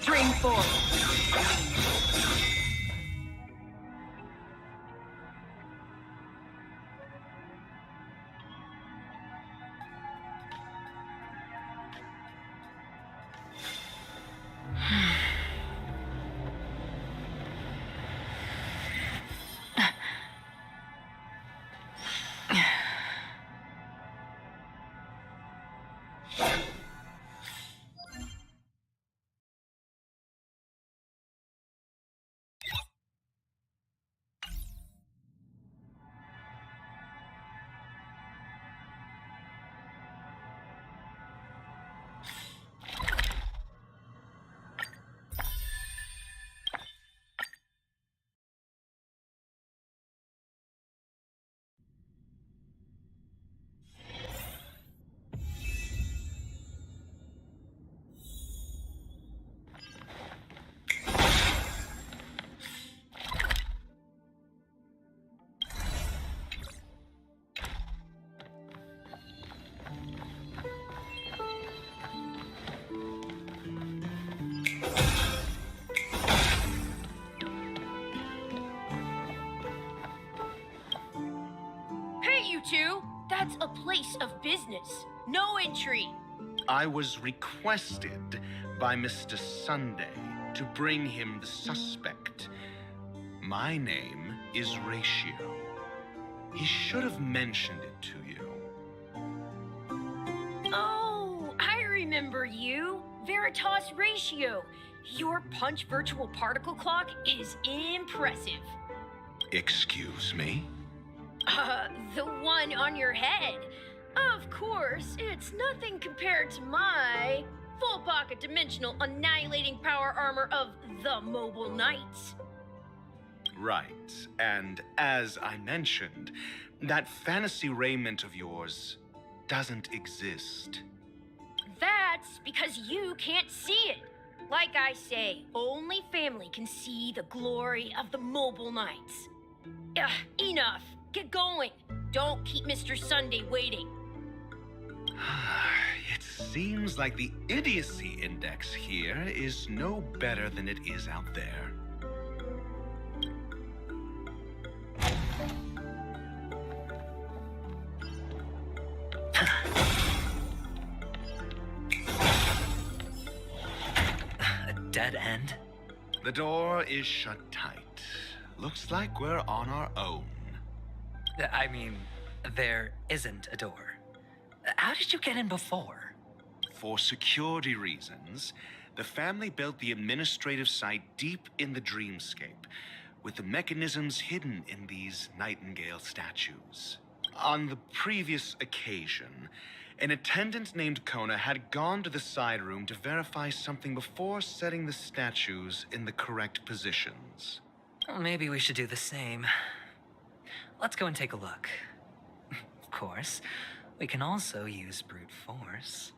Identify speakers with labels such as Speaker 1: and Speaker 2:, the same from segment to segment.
Speaker 1: String forward. That's a place of business. No entry.
Speaker 2: I was requested by Mr. Sunday to bring him the suspect. My name is Ratio. He should have mentioned it to you.
Speaker 1: Oh, I remember you. Veritas Ratio. Your punch virtual particle clock is impressive.
Speaker 2: Excuse me?
Speaker 1: The one on your head. Of course, it's nothing compared to my full pocket dimensional annihilating power armor of the Mobile Knights.
Speaker 2: Right, and as I mentioned, that fantasy raiment of yours doesn't exist.
Speaker 1: That's because you can't see it. Like I say, only family can see the glory of the Mobile Knights. Enough. Get going. Don't keep Mr. Sunday waiting.
Speaker 2: It seems like the idiocy index here is no better than it is out there.
Speaker 3: A dead end?
Speaker 2: The door is shut tight. Looks like we're on our own.
Speaker 3: I mean, there isn't a door. How did you get in before?
Speaker 2: For security reasons, the family built the administrative site deep in the dreamscape, with the mechanisms hidden in these nightingale statues. On the previous occasion, an attendant named Kona had gone to the side room to verify something before setting the statues in the correct positions.
Speaker 3: Well, maybe we should do the same. Let's go and take a look. Of course, we can also use brute force.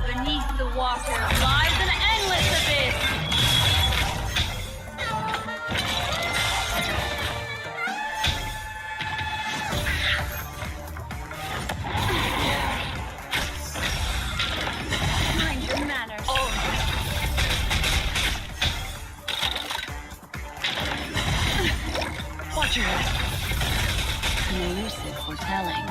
Speaker 1: Beneath the water lies an endless abyss. Mind your manners.
Speaker 3: Watch your head.
Speaker 1: No use in foretelling.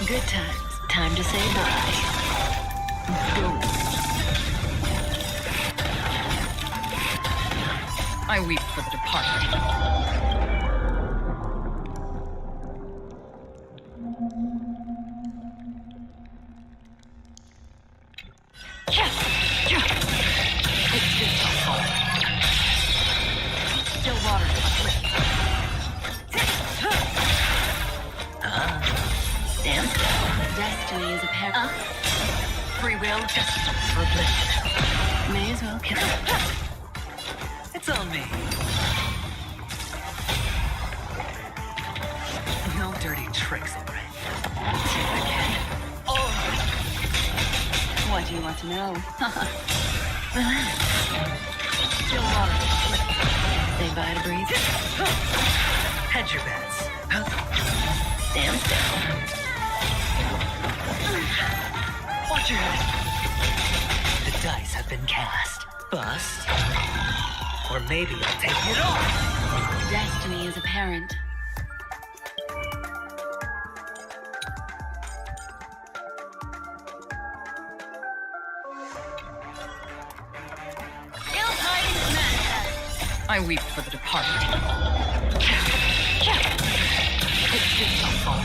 Speaker 4: Good times. Time to say bye.
Speaker 5: I weep for the departed. Still water.
Speaker 4: Stand still. Destiny is apparent.
Speaker 5: Free will, justice, or bliss.
Speaker 4: May as well kill it.
Speaker 3: It's on me. No dirty tricks, all right?
Speaker 4: What do you want to know?
Speaker 5: Still water.
Speaker 4: Say bye to breathe.
Speaker 3: Hedge your bets.
Speaker 4: Stand still.
Speaker 5: Watch your head.
Speaker 3: The dice have been cast. Bust. Or maybe I'll take it off.
Speaker 4: Destiny is apparent.
Speaker 1: Ill-tidings manifest.
Speaker 5: I weep for the departed. It's just not far.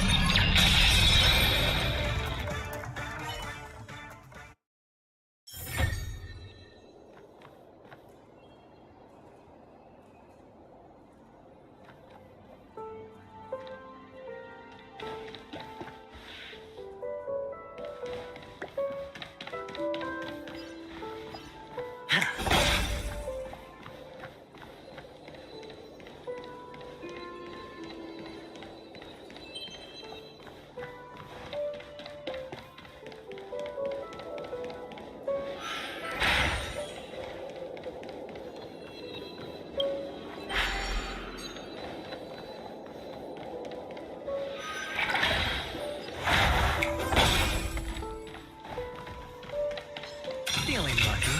Speaker 3: Feeling lucky.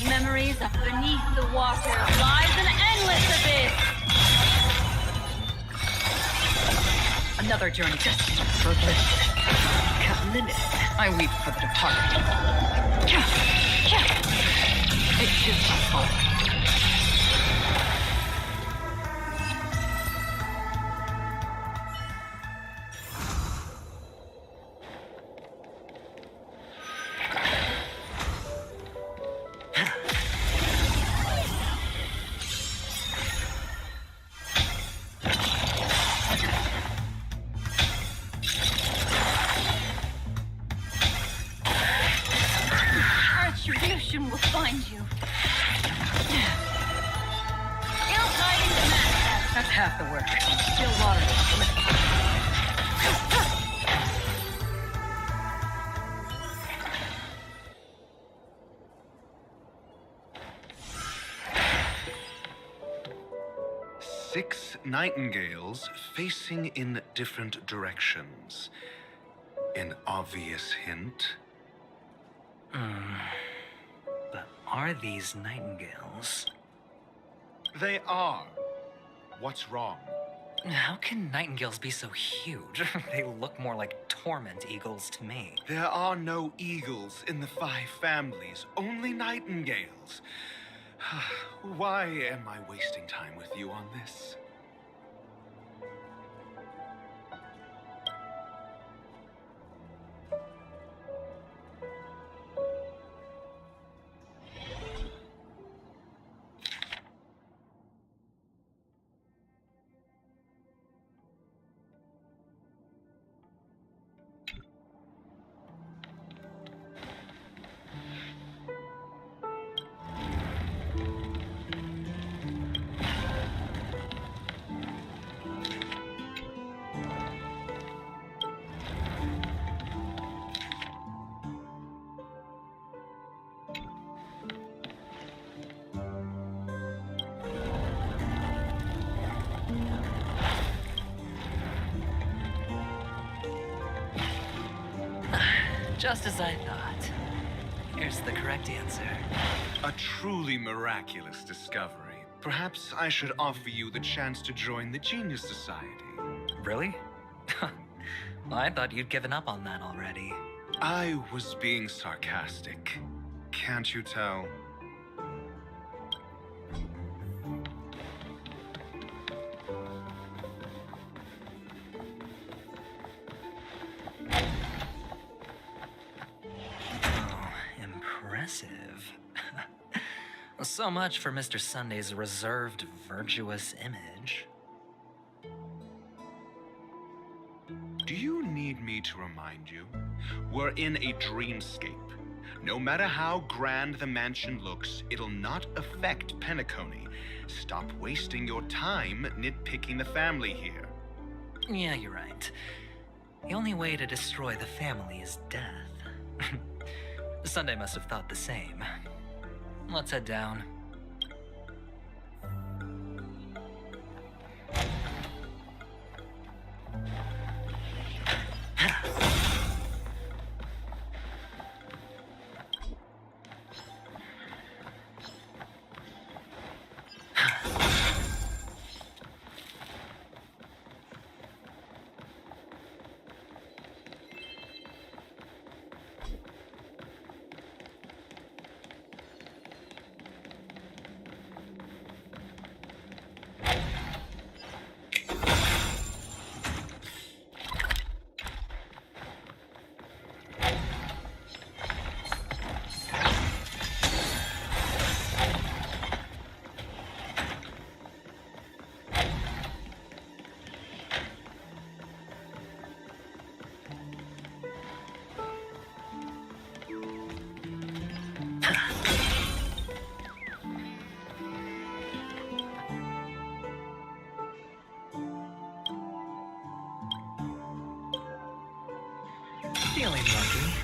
Speaker 1: Memories of beneath the water lies an endless abyss.
Speaker 5: Another journey destined for bliss. Cut limit. I weep for the departed. It's just not far.
Speaker 1: Retribution will find you. Ill-tidings manifest.
Speaker 5: That's half the work. Still water.
Speaker 2: Six nightingales facing in different directions. An obvious hint.
Speaker 3: But are these nightingales?
Speaker 2: They are. What's wrong?
Speaker 3: How can nightingales be so huge? They look more like torment eagles to me.
Speaker 2: There are no eagles in the five families, only nightingales. Why am I wasting time with you on this?
Speaker 3: Just as I thought. Here's the correct answer.
Speaker 2: A truly miraculous discovery. Perhaps I should offer you the chance to join the Genius Society.
Speaker 3: Really? Well, I thought you'd given up on that already.
Speaker 2: I was being sarcastic. Can't you tell?
Speaker 3: Oh, impressive. So much for Mr. Sunday's reserved, virtuous image.
Speaker 2: Do you need me to remind you? We're in a dreamscape. No matter how grand the mansion looks, it'll not affect Penacony. Stop wasting your time nitpicking the family here.
Speaker 3: Yeah, you're right. The only way to destroy the family is death. Sunday must have thought the same. Let's head down. Feeling lucky.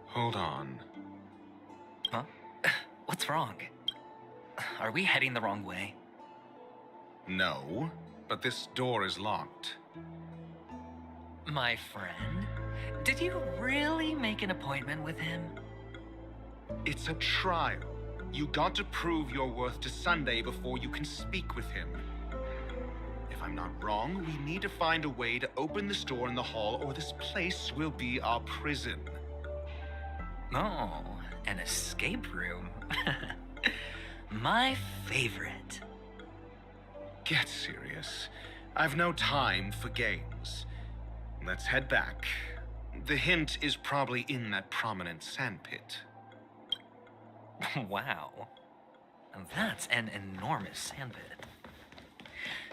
Speaker 2: Hold on.
Speaker 3: Huh? What's wrong? Are we heading the wrong way?
Speaker 2: No, but this door is locked.
Speaker 3: My friend? Did you really make an appointment with him?
Speaker 2: It's a trial. You got to prove your worth to Sunday before you can speak with him. If I'm not wrong, we need to find a way to open this door in the hall, or this place will be our prison.
Speaker 3: Oh, an escape room. My favorite.
Speaker 2: Get serious. I've no time for games. Let's head back. The hint is probably in that prominent sandpit.
Speaker 3: Wow. That's an enormous sandpit.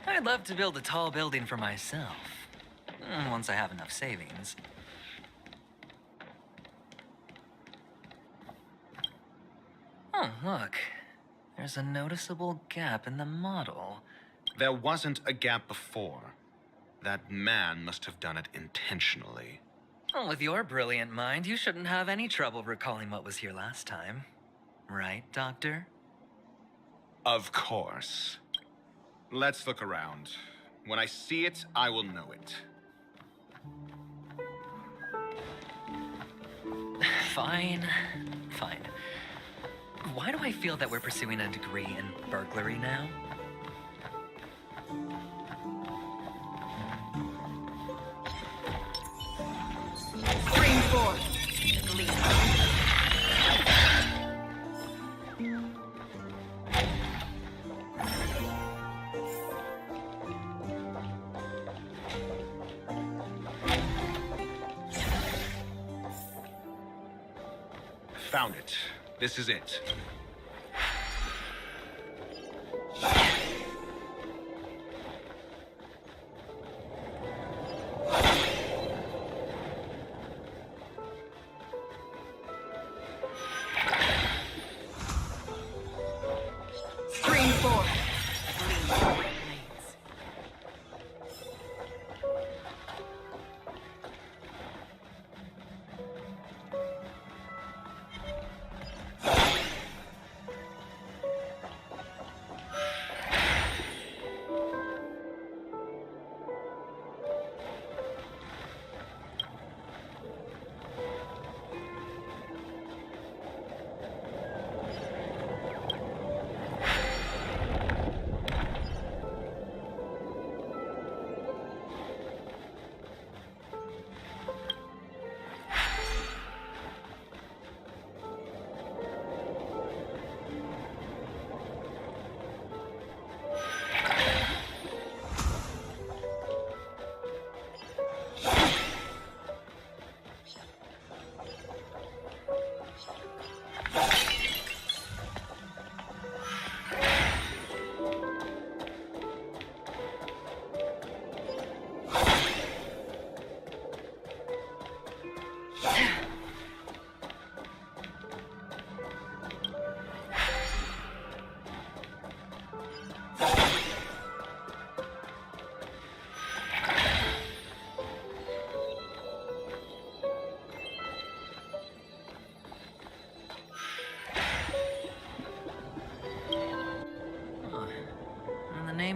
Speaker 3: I'd love to build a tall building for myself. Once I have enough savings. Oh, look. There's a noticeable gap in the model.
Speaker 2: There wasn't a gap before. That man must have done it intentionally.
Speaker 3: Well, with your brilliant mind, you shouldn't have any trouble recalling what was here last time. Right, Doctor?
Speaker 2: Of course. Let's look around. When I see it, I will know it.
Speaker 3: Fine. Fine. Why do I feel that we're pursuing a degree in burglary now?
Speaker 5: Screen 4. Delete.
Speaker 2: Found it. This is it.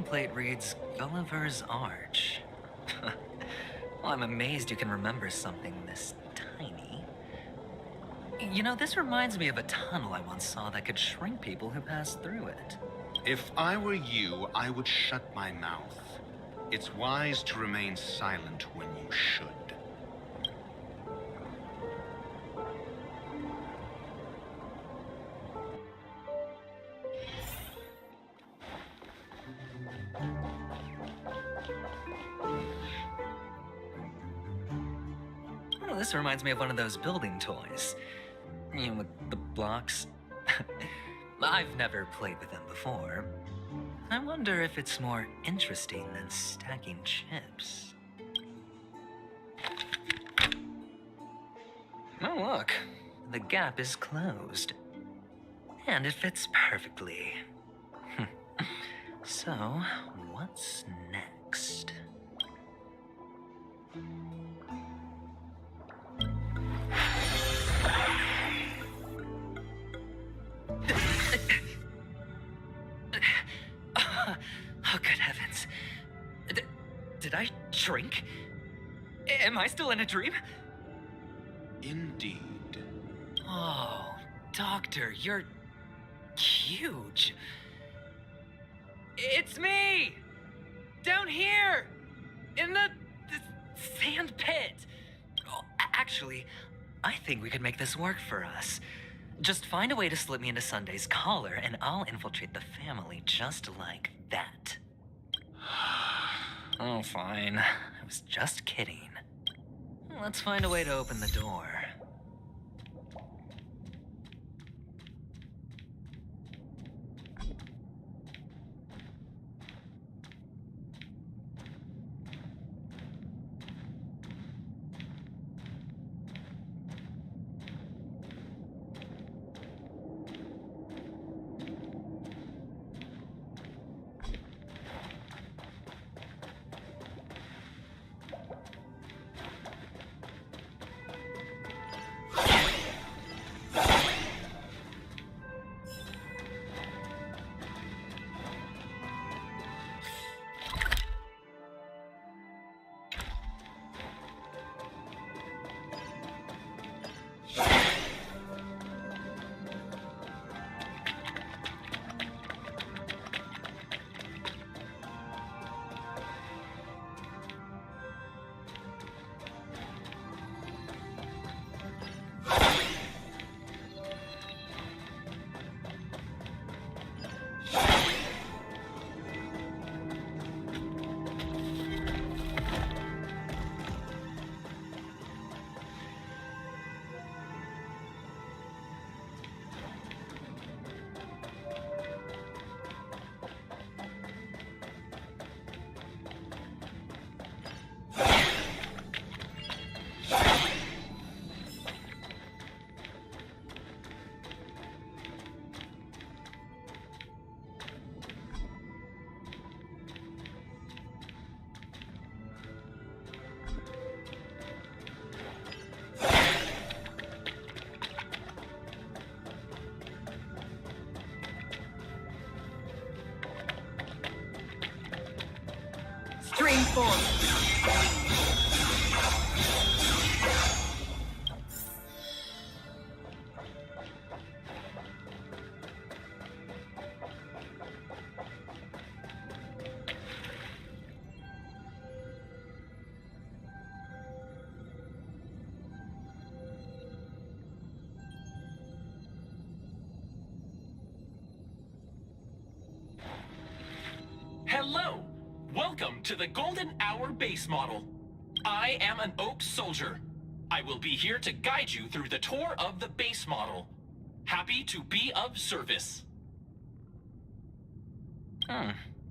Speaker 3: nameplate reads Gulliver's Arch. Well, I'm amazed you can remember something this tiny. You know, this reminds me of a tunnel I once saw that could shrink people who passed through it.
Speaker 2: If I were you, I would shut my mouth. It's wise to remain silent when you should.
Speaker 3: Oh, this reminds me of one of those building toys. You know, with the blocks. I've never played with them before. I wonder if it's more interesting than stacking chips. Oh, look. The gap is closed. And it fits perfectly. So, what's next? Oh, good heavens. Did I shrink? Am I still in a dream?
Speaker 2: Indeed.
Speaker 3: Oh, Doctor, you're huge. It's me! Down here! In the sand pit! Oh, actually, I think we could make this work for us. Just find a way to slip me into Sunday's collar, and I'll infiltrate the family just like that. Oh, fine. I was just kidding. Let's find a way to open the door.
Speaker 5: Stream forward.
Speaker 6: Hello! Welcome to the Golden Hour base model. I am an Oak Soldier. I will be here to guide you through the tour of the base model. Happy to be of service.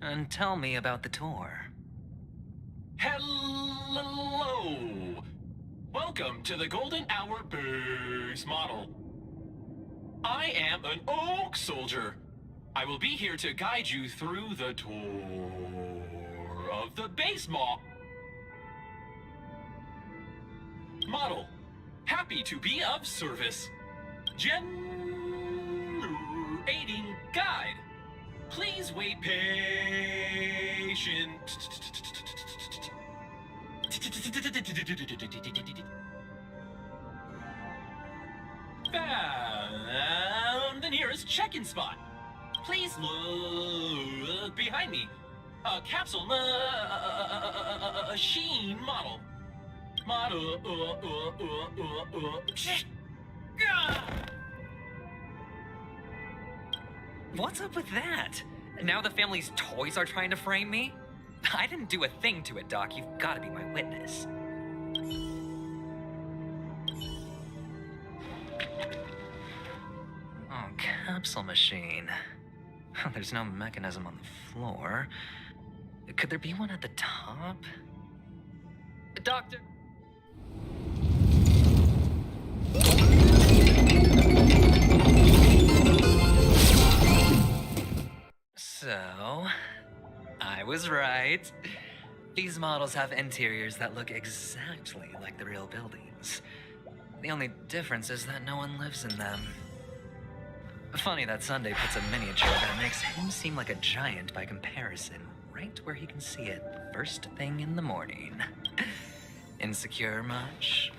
Speaker 3: And tell me about the tour.
Speaker 6: Hello! Welcome to the Golden Hour base model. I am an Oak Soldier. I will be here to guide you through the tour of the base model. Happy to be of service. Generating guide. Please wait patient. Found the nearest check-in spot. Please look behind me. A capsule machine model.
Speaker 3: What's up with that? Now the family's toys are trying to frame me? I didn't do a thing to it, Doc. You've got to be my witness. Oh, capsule machine. There's no mechanism on the floor. Could there be one at the top? Doctor... So, I was right. These models have interiors that look exactly like the real buildings. The only difference is that no one lives in them. Funny that Sunday puts a miniature that makes him seem like a giant by comparison, right where he can see it first thing in the morning. Insecure much?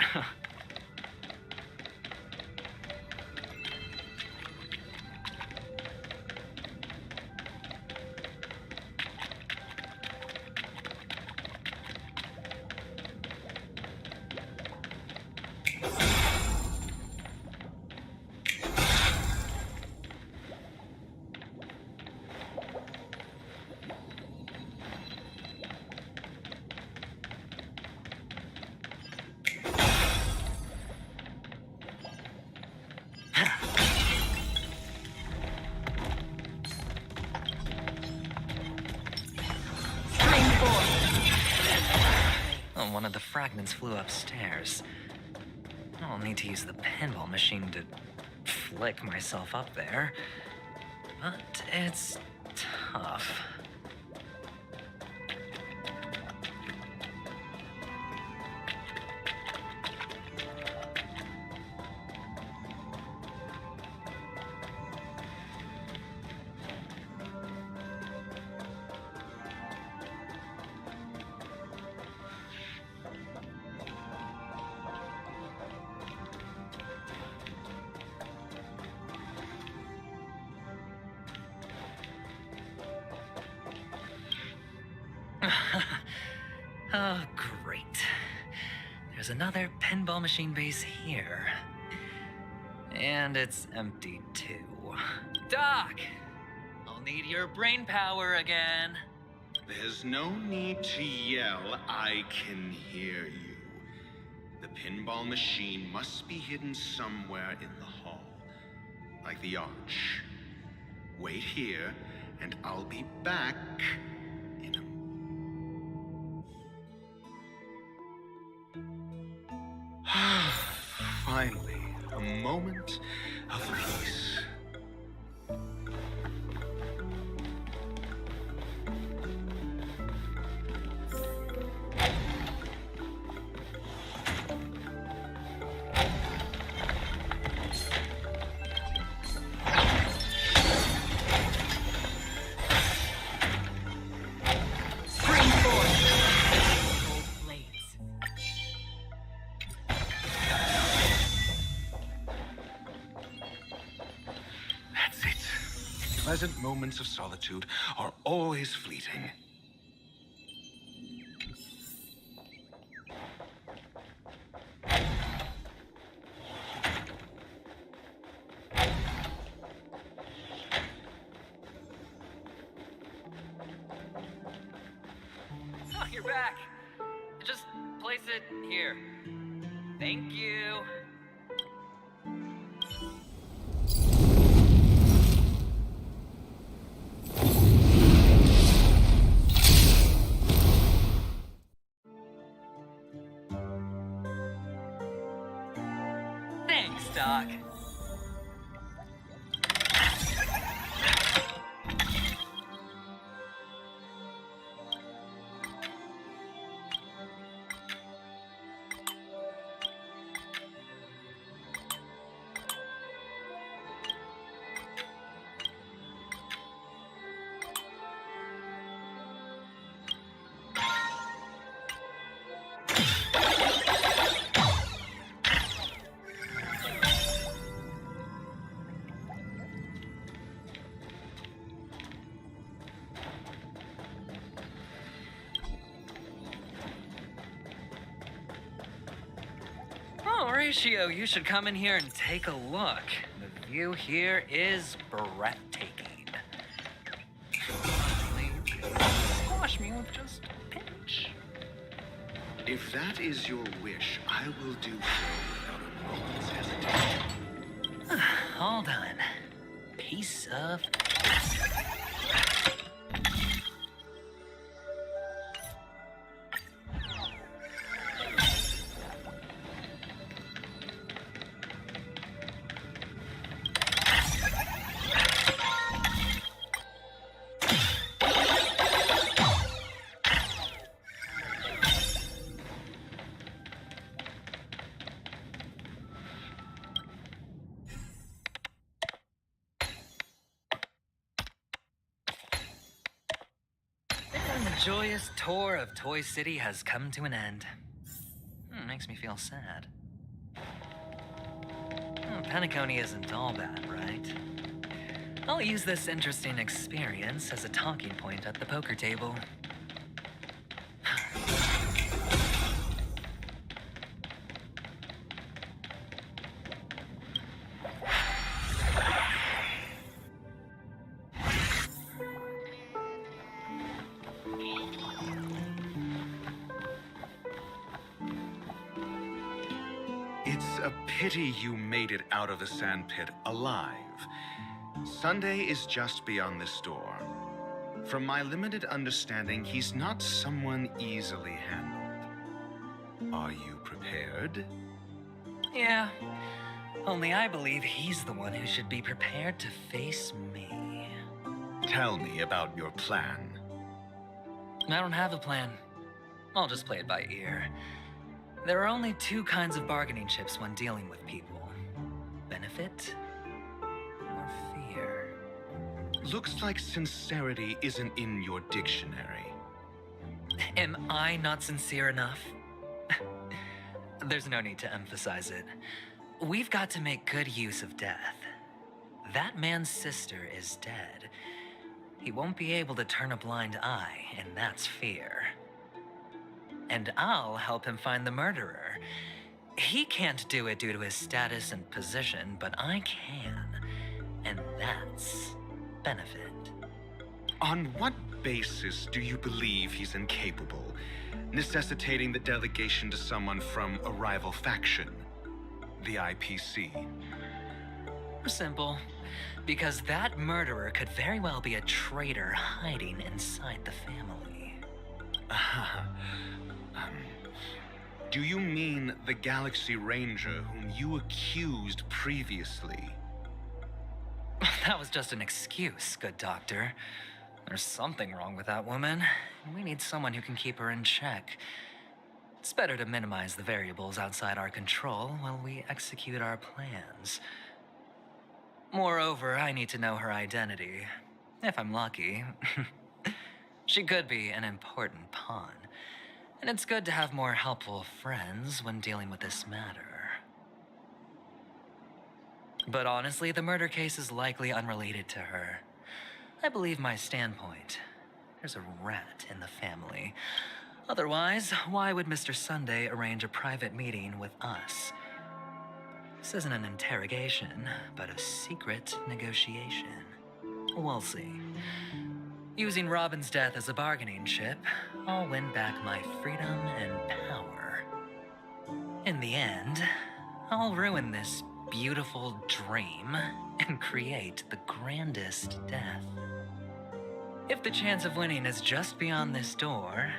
Speaker 3: Oh, one of the fragments flew upstairs. I'll need to use the pinball machine to flick myself up there. But it's tough. Oh, great. There's another pinball machine base here. And it's empty, too. Doc! I'll need your brain power again.
Speaker 2: There's no need to yell. I can hear you. The pinball machine must be hidden somewhere in the hall. Like the arch. Wait here, and I'll be back in a... Finally, a moment of peace. Pleasant moments of solitude are always fleeting.
Speaker 3: Oh, you're back. Just place it here. Thank you. Thanks, Doc. Horatio, you should come in here and take a look. The view here is breathtaking. Finally, you can squash me with just a pinch.
Speaker 2: If that is your wish, I will do so without a moment's hesitation.
Speaker 3: All done. Piece of... And the joyous tour of Toy City has come to an end. Makes me feel sad. Penacony isn't all bad, right? I'll use this interesting experience as a talking point at the poker table.
Speaker 2: It's a pity you made it out of the sandpit alive. Sunday is just beyond this door. From my limited understanding, he's not someone easily handled. Are you prepared?
Speaker 3: Yeah, only I believe he's the one who should be prepared to face me.
Speaker 2: Tell me about your plan.
Speaker 3: I don't have a plan. I'll just play it by ear. There are only two kinds of bargaining chips when dealing with people. Benefit or fear.
Speaker 2: Looks like sincerity isn't in your dictionary.
Speaker 3: Am I not sincere enough? There's no need to emphasize it. We've got to make good use of death. That man's sister is dead. He won't be able to turn a blind eye, and that's fear. And I'll help him find the murderer. He can't do it due to his status and position, but I can. And that's benefit.
Speaker 2: On what basis do you believe he's incapable, necessitating the delegation to someone from a rival faction, the IPC?
Speaker 3: Simple. Because that murderer could very well be a traitor hiding inside the family.
Speaker 2: Do you mean the Galaxy Ranger whom you accused previously?
Speaker 3: That was just an excuse, good doctor. There's something wrong with that woman. We need someone who can keep her in check. It's better to minimize the variables outside our control while we execute our plans. Moreover, I need to know her identity. If I'm lucky. She could be an important pawn. And it's good to have more helpful friends when dealing with this matter. But honestly, the murder case is likely unrelated to her. I believe my standpoint. There's a rat in the family. Otherwise, why would Mr. Sunday arrange a private meeting with us? This isn't an interrogation, but a secret negotiation. We'll see. Using Robin's death as a bargaining chip, I'll win back my freedom and power. In the end, I'll ruin this beautiful dream and create the grandest death. If the chance of winning is just beyond this door,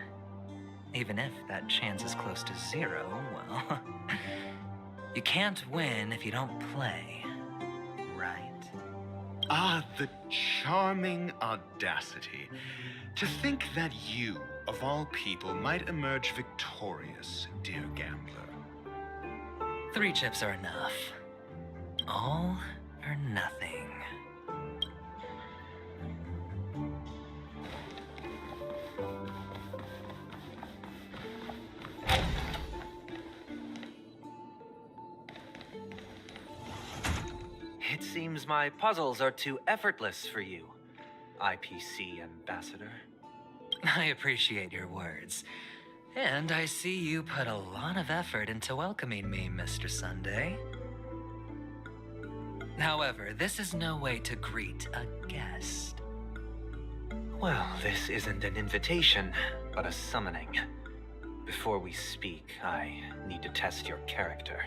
Speaker 3: even if that chance is close to zero, well, you can't win if you don't play, right?
Speaker 2: Ah, the charming audacity. To think that you, of all people, might emerge victorious, dear gambler.
Speaker 3: 3 chips are enough. All or nothing.
Speaker 7: It seems my puzzles are too effortless for you, IPC Ambassador.
Speaker 3: I appreciate your words. And I see you put a lot of effort into welcoming me, Mr. Sunday. However, this is no way to greet a guest.
Speaker 7: Well, this isn't an invitation, but a summoning. Before we speak, I need to test your character.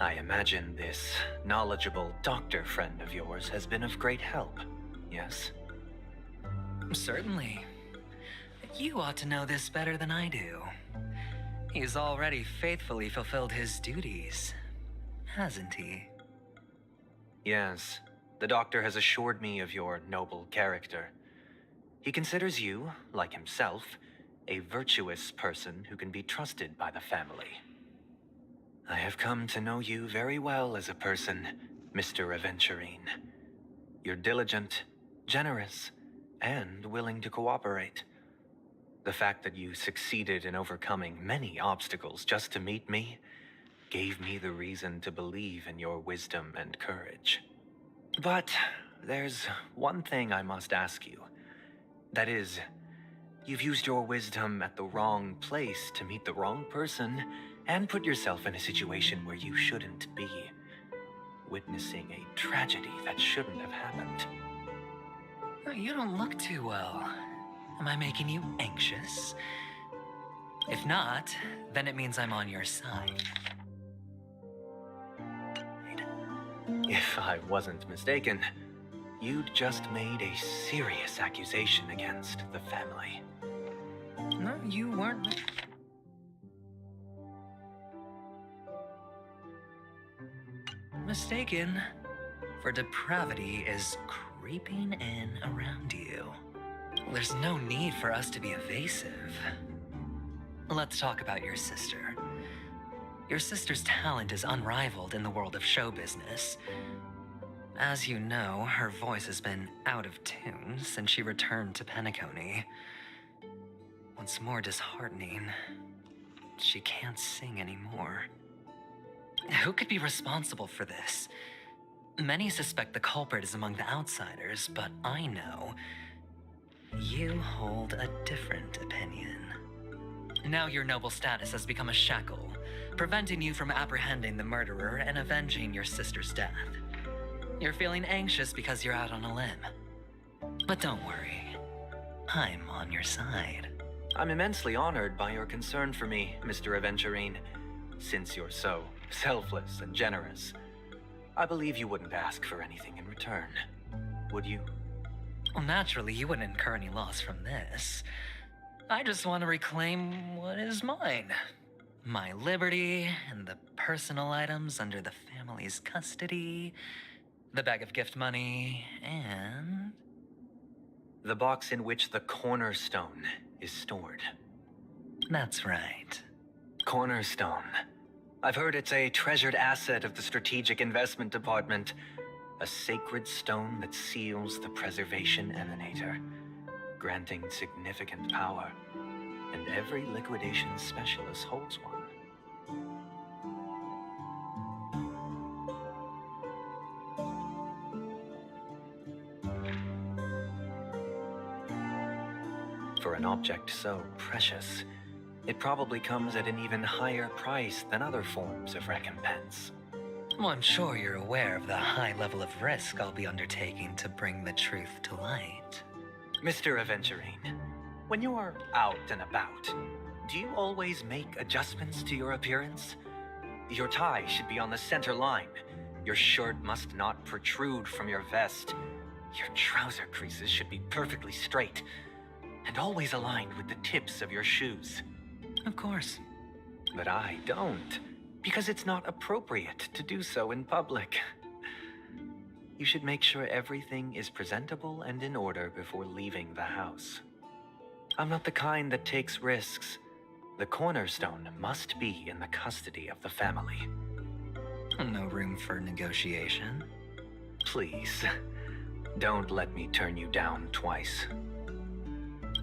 Speaker 7: I imagine this knowledgeable doctor friend of yours has been of great help, yes?
Speaker 3: Certainly. You ought to know this better than I do. He's already faithfully fulfilled his duties, hasn't he?
Speaker 7: Yes, the doctor has assured me of your noble character. He considers you, like himself, a virtuous person who can be trusted by the family. I have come to know you very well as a person, Mr. Aventurine. You're diligent, generous, and willing to cooperate. The fact that you succeeded in overcoming many obstacles just to meet me gave me the reason to believe in your wisdom and courage. But there's one thing I must ask you. That is, you've used your wisdom at the wrong place to meet the wrong person and put yourself in a situation where you shouldn't be, witnessing a tragedy that shouldn't have happened.
Speaker 3: You don't look too well. Am I making you anxious? If not, then it means I'm on your side.
Speaker 7: If I wasn't mistaken, you'd just made a serious accusation against the family.
Speaker 3: No, you weren't. Mistaken. For depravity is creeping in around you. There's no need for us to be evasive. Let's talk about your sister. Your sister's talent is unrivaled in the world of show business. As you know, her voice has been out of tune since she returned to Penacony. What's more disheartening, she can't sing anymore. Who could be responsible for this? Many suspect the culprit is among the outsiders, but I know you hold a different opinion. Now your noble status has become a shackle, preventing you from apprehending the murderer and avenging your sister's death. You're feeling anxious because you're out on a limb. But don't worry, I'm on your side.
Speaker 7: I'm immensely honored by your concern for me, Mr. Aventurine. Since you're so selfless and generous, I believe you wouldn't ask for anything in return, would you?
Speaker 3: Well, naturally, you wouldn't incur any loss from this. I just want to reclaim what is mine. My liberty and the personal items under the family's custody, the bag of gift money, and...
Speaker 7: the box in which the cornerstone is stored.
Speaker 3: That's right.
Speaker 7: Cornerstone. I've heard it's a treasured asset of the Strategic Investment Department. A sacred stone that seals the Preservation Emanator, granting significant power. And every liquidation specialist holds one. For an object so precious, it probably comes at an even higher price than other forms of recompense.
Speaker 3: Well, I'm sure you're aware of the high level of risk I'll be undertaking to bring the truth to light.
Speaker 7: Mr. Aventurine, when you're out and about, do you always make adjustments to your appearance? Your tie should be on the center line. Your shirt must not protrude from your vest. Your trouser creases should be perfectly straight and always aligned with the tips of your shoes.
Speaker 3: Of course.
Speaker 7: But I don't, because it's not appropriate to do so in public. You should make sure everything is presentable and in order before leaving the house. I'm not the kind that takes risks. The cornerstone must be in the custody of the family.
Speaker 3: No room for negotiation.
Speaker 7: Please, don't let me turn you down twice.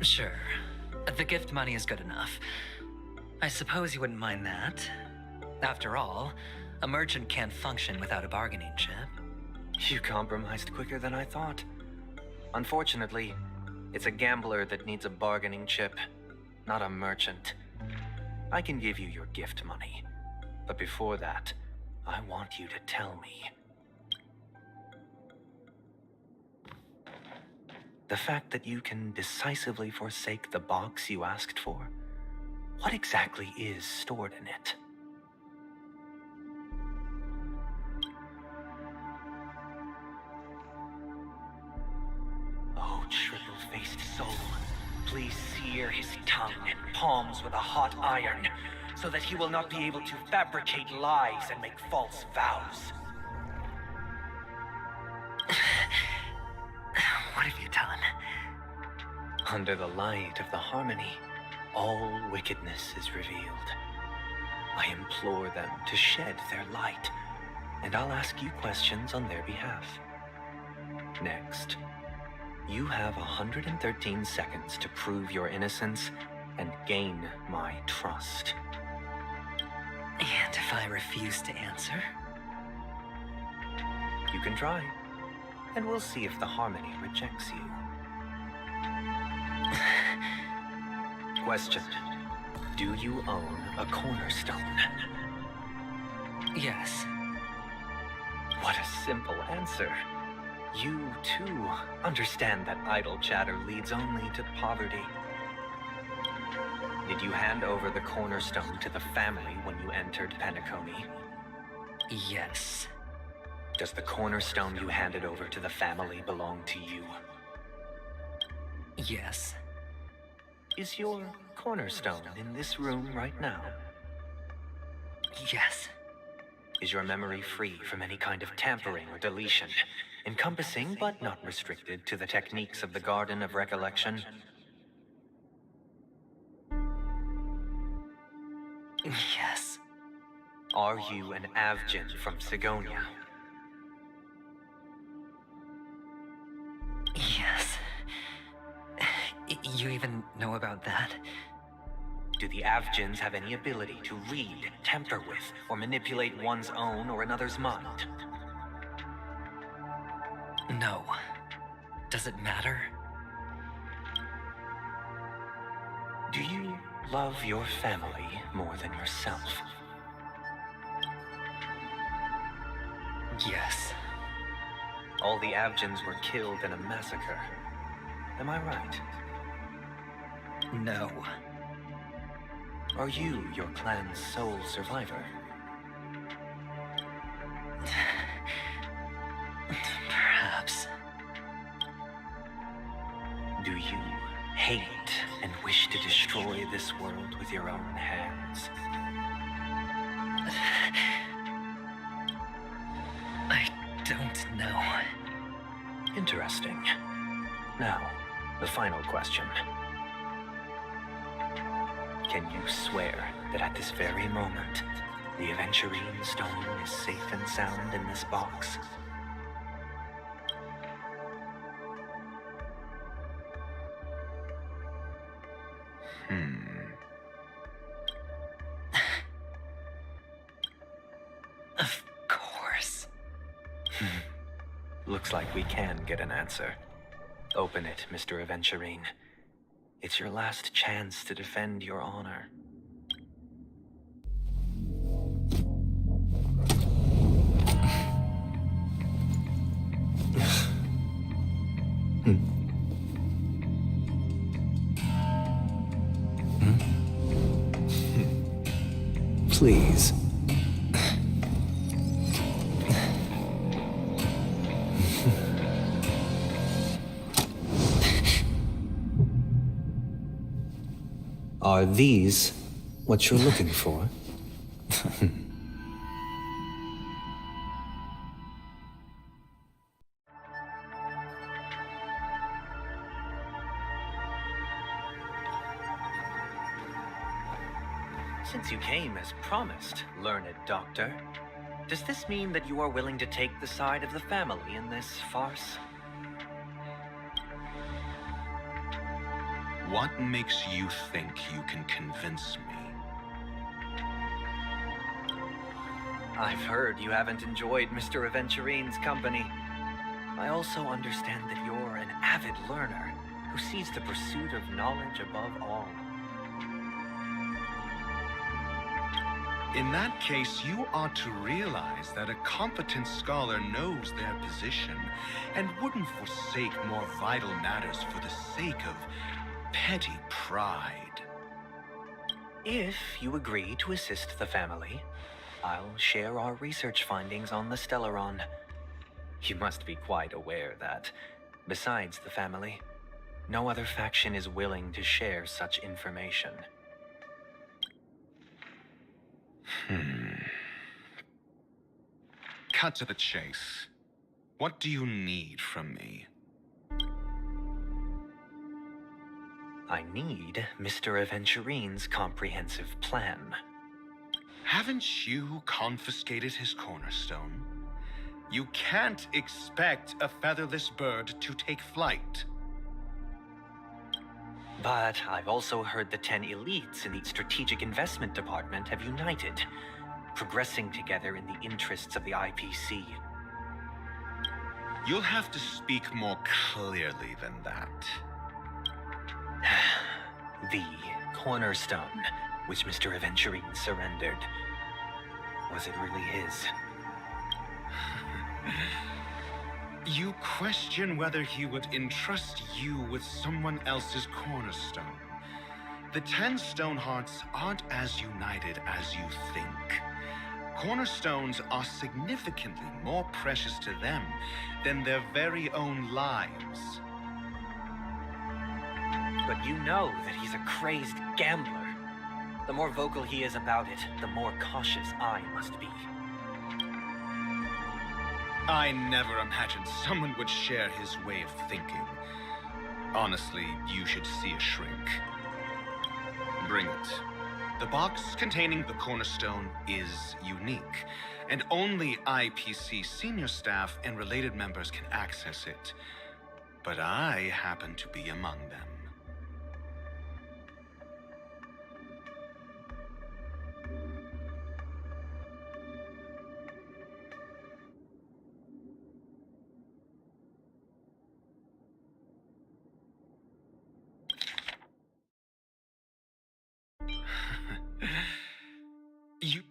Speaker 3: Sure. The gift money is good enough. I suppose you wouldn't mind that. After all, a merchant can't function without a bargaining chip.
Speaker 7: You compromised quicker than I thought. Unfortunately, it's a gambler that needs a bargaining chip, not a merchant. I can give you your gift money. But before that, I want you to tell me. The fact that you can decisively forsake the box you asked for, what exactly is stored in it? Oh, triple-faced soul, please sear his tongue and palms with a hot iron, so that he will not be able to fabricate lies and make false vows.
Speaker 3: What have you done?
Speaker 7: Under the light of the harmony, all wickedness is revealed. I implore them to shed their light, and I'll ask you questions on their behalf. Next, you have 113 seconds to prove your innocence and gain my trust.
Speaker 3: And if I refuse to answer?
Speaker 7: You can try, and we'll see if the harmony rejects you. Question. Do you own a cornerstone?
Speaker 3: Yes.
Speaker 7: What a simple answer. You, too, understand that idle chatter leads only to poverty. Did you hand over the cornerstone to the family when you entered Penacony?
Speaker 3: Yes.
Speaker 7: Does the cornerstone you handed over to the family belong to you?
Speaker 3: Yes.
Speaker 7: Is your cornerstone in this room right now?
Speaker 3: Yes.
Speaker 7: Is your memory free from any kind of tampering or deletion, encompassing but not restricted to the techniques of the Garden of Recollection?
Speaker 3: Yes.
Speaker 7: Are you an Avgin from Sigonia?
Speaker 3: Yes. You even know about that?
Speaker 7: Do the Avgins have any ability to read, tamper with, or manipulate one's own or another's mind?
Speaker 3: No. Does it matter?
Speaker 7: Do you love your family more than yourself?
Speaker 3: Yes.
Speaker 7: All the Avgins were killed in a massacre. Am I right?
Speaker 3: No.
Speaker 7: Are you your clan's sole survivor?
Speaker 3: Perhaps.
Speaker 7: Do you hate and wish to destroy this world with your own hands?
Speaker 3: I don't know.
Speaker 7: Interesting. Now, the final question. Can you swear that at this very moment, the Aventurine stone is safe and sound in this box?
Speaker 3: Of course.
Speaker 7: Looks like we can get an answer. Open it, Mr. Aventurine. It's your last chance to defend your honor.
Speaker 8: Please. Are these what you're looking for?
Speaker 7: Since you came as promised, learned doctor, does this mean that you are willing to take the side of the family in this farce?
Speaker 2: What makes you think you can convince me?
Speaker 7: I've heard you haven't enjoyed Mr. Aventurine's company. I also understand that you're an avid learner who sees the pursuit of knowledge above all.
Speaker 2: In that case, you ought to realize that a competent scholar knows their position and wouldn't forsake more vital matters for the sake of petty pride.
Speaker 7: If you agree to assist the family, I'll share our research findings on the Stellaron. You must be quite aware that, besides the family, no other faction is willing to share such information.
Speaker 2: Cut to the chase. What do you need from me?
Speaker 7: I need Mr. Aventurine's comprehensive plan.
Speaker 2: Haven't you confiscated his cornerstone? You can't expect a featherless bird to take flight.
Speaker 7: But I've also heard the 10 elites in the Strategic Investment Department have united, progressing together in the interests of the IPC.
Speaker 2: You'll have to speak more clearly than that.
Speaker 7: The cornerstone, which Mr. Aventurine surrendered, was it really his?
Speaker 2: You question whether he would entrust you with someone else's cornerstone. The 10 Stonehearts aren't as united as you think. Cornerstones are significantly more precious to them than their very own lives.
Speaker 7: But you know that he's a crazed gambler. The more vocal he is about it, the more cautious I must be.
Speaker 2: I never imagined someone would share his way of thinking. Honestly, you should see a shrink. Bring it. The box containing the cornerstone is unique, and only IPC senior staff and related members can access it. But I happen to be among them. You...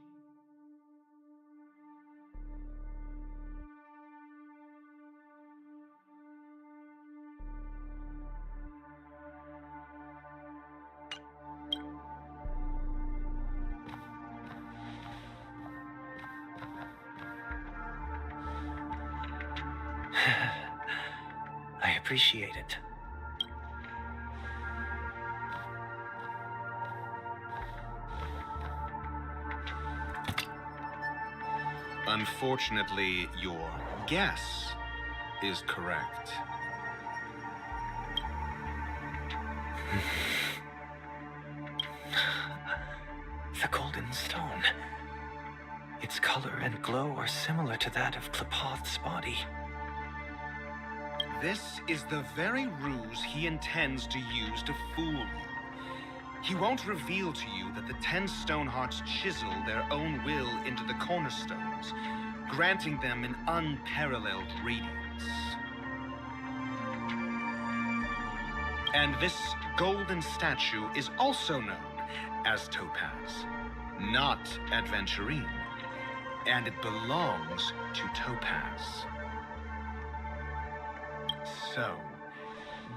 Speaker 7: I appreciate it.
Speaker 2: Unfortunately, your guess is correct.
Speaker 7: The golden stone. Its color and glow are similar to that of Klepoth's body.
Speaker 2: This is the very ruse he intends to use to fool you. He won't reveal to you that the 10 Stonehearts chisel their own will into the cornerstones, granting them an unparalleled radiance. And this golden statue is also known as Topaz, not Aventurine, and it belongs to Topaz. So,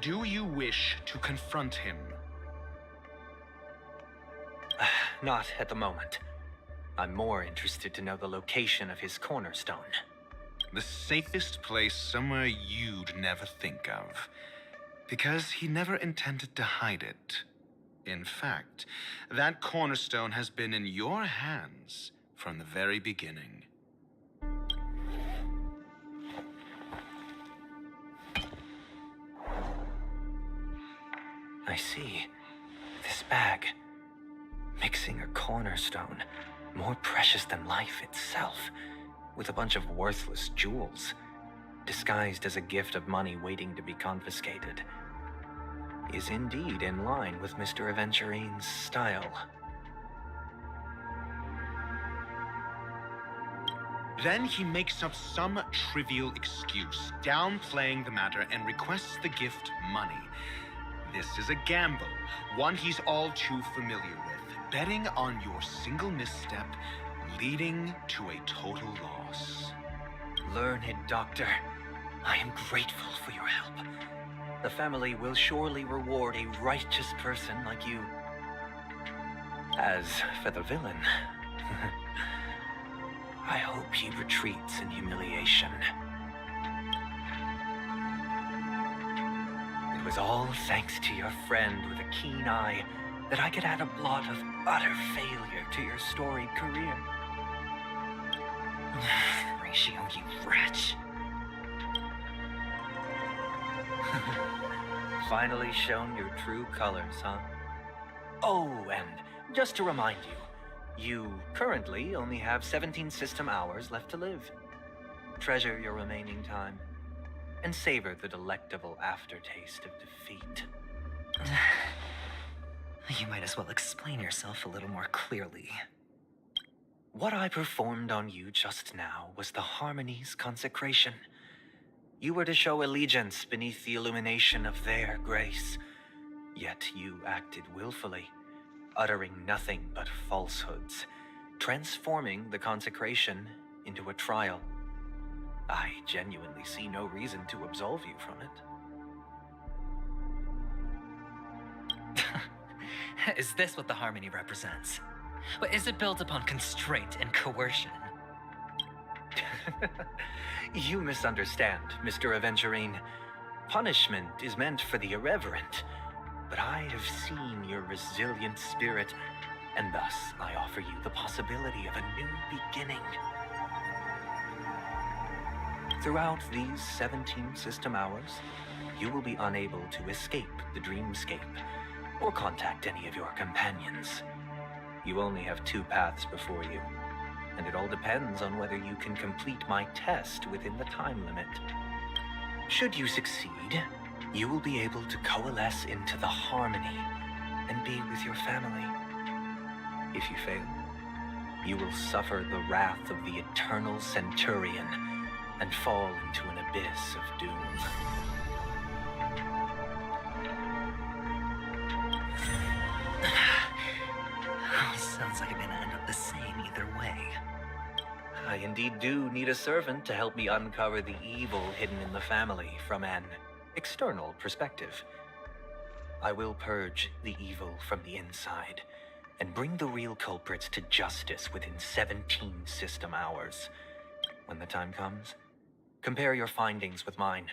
Speaker 2: do you wish to confront him?
Speaker 7: Not at the moment. I'm more interested to know the location of his cornerstone.
Speaker 2: The safest place somewhere you'd never think of. Because he never intended to hide it. In fact, that cornerstone has been in your hands from the very beginning.
Speaker 7: I see. This bag. Mixing a cornerstone, more precious than life itself, with a bunch of worthless jewels, disguised as a gift of money waiting to be confiscated, is indeed in line with Mr. Aventurine's style.
Speaker 2: Then he makes up some trivial excuse, downplaying the matter, and requests the gift money. This is a gamble, one he's all too familiar with. betting on your single misstep leading to a total loss.
Speaker 7: Learned Doctor, I am grateful for your help. The family will surely reward a righteous person like you. As for the villain, I hope he retreats in humiliation. It was all thanks to your friend with a keen eye that I could add a blot of utter failure to your storied career.
Speaker 3: Ratio, you wretch.
Speaker 7: Finally shown your true colors, huh? Oh, and just to remind you, you currently only have 17 system hours left to live. Treasure your remaining time, and savor the delectable aftertaste of defeat.
Speaker 3: You might as well explain yourself a little more clearly.
Speaker 7: What I performed on you just now was the Harmony's consecration. You were to show allegiance beneath the illumination of their grace. Yet you acted willfully, uttering nothing but falsehoods, transforming the consecration into a trial. I genuinely see no reason to absolve you from it.
Speaker 3: Is this what the Harmony represents? But is it built upon constraint and coercion?
Speaker 7: You misunderstand, Mr. Aventurine. Punishment is meant for the irreverent, but I have seen your resilient spirit, and thus I offer you the possibility of a new beginning. Throughout these 17 system hours, you will be unable to escape the dreamscape or contact any of your companions. You only have 2 paths before you, and it all depends on whether you can complete my test within the time limit. Should you succeed, you will be able to coalesce into the Harmony and be with your family. If you fail, you will suffer the wrath of the Eternal Centurion and fall into an abyss of doom.
Speaker 3: Sounds like I'm gonna end up the same either way.
Speaker 7: I indeed do need a servant to help me uncover the evil hidden in the family from an external perspective. I will purge the evil from the inside and bring the real culprits to justice within 17 system hours. When the time comes, compare your findings with mine.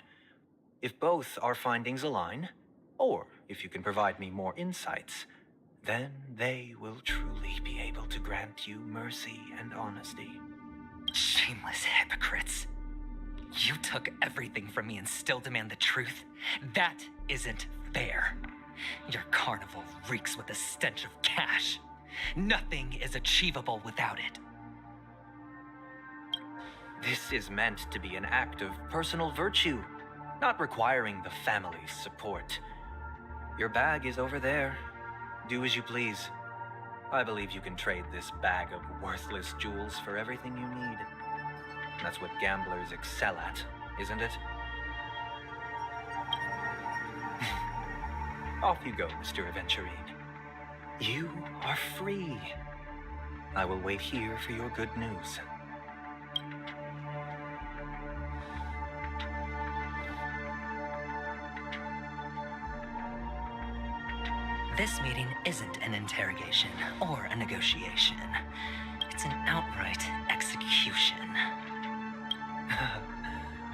Speaker 7: If both our findings align, or if you can provide me more insights, then they will truly be able to grant you mercy and honesty.
Speaker 3: Shameless hypocrites. You took everything from me and still demand the truth? That isn't fair. Your carnival reeks with the stench of cash. Nothing is achievable without it.
Speaker 7: This is meant to be an act of personal virtue, not requiring the family's support. Your bag is over there. Do as you please. I believe you can trade this bag of worthless jewels for everything you need. That's what gamblers excel at, isn't it? Off you go, Mr. Aventurine. You are free. I will wait here for your good news.
Speaker 3: This meeting isn't an interrogation or a negotiation. It's an outright execution.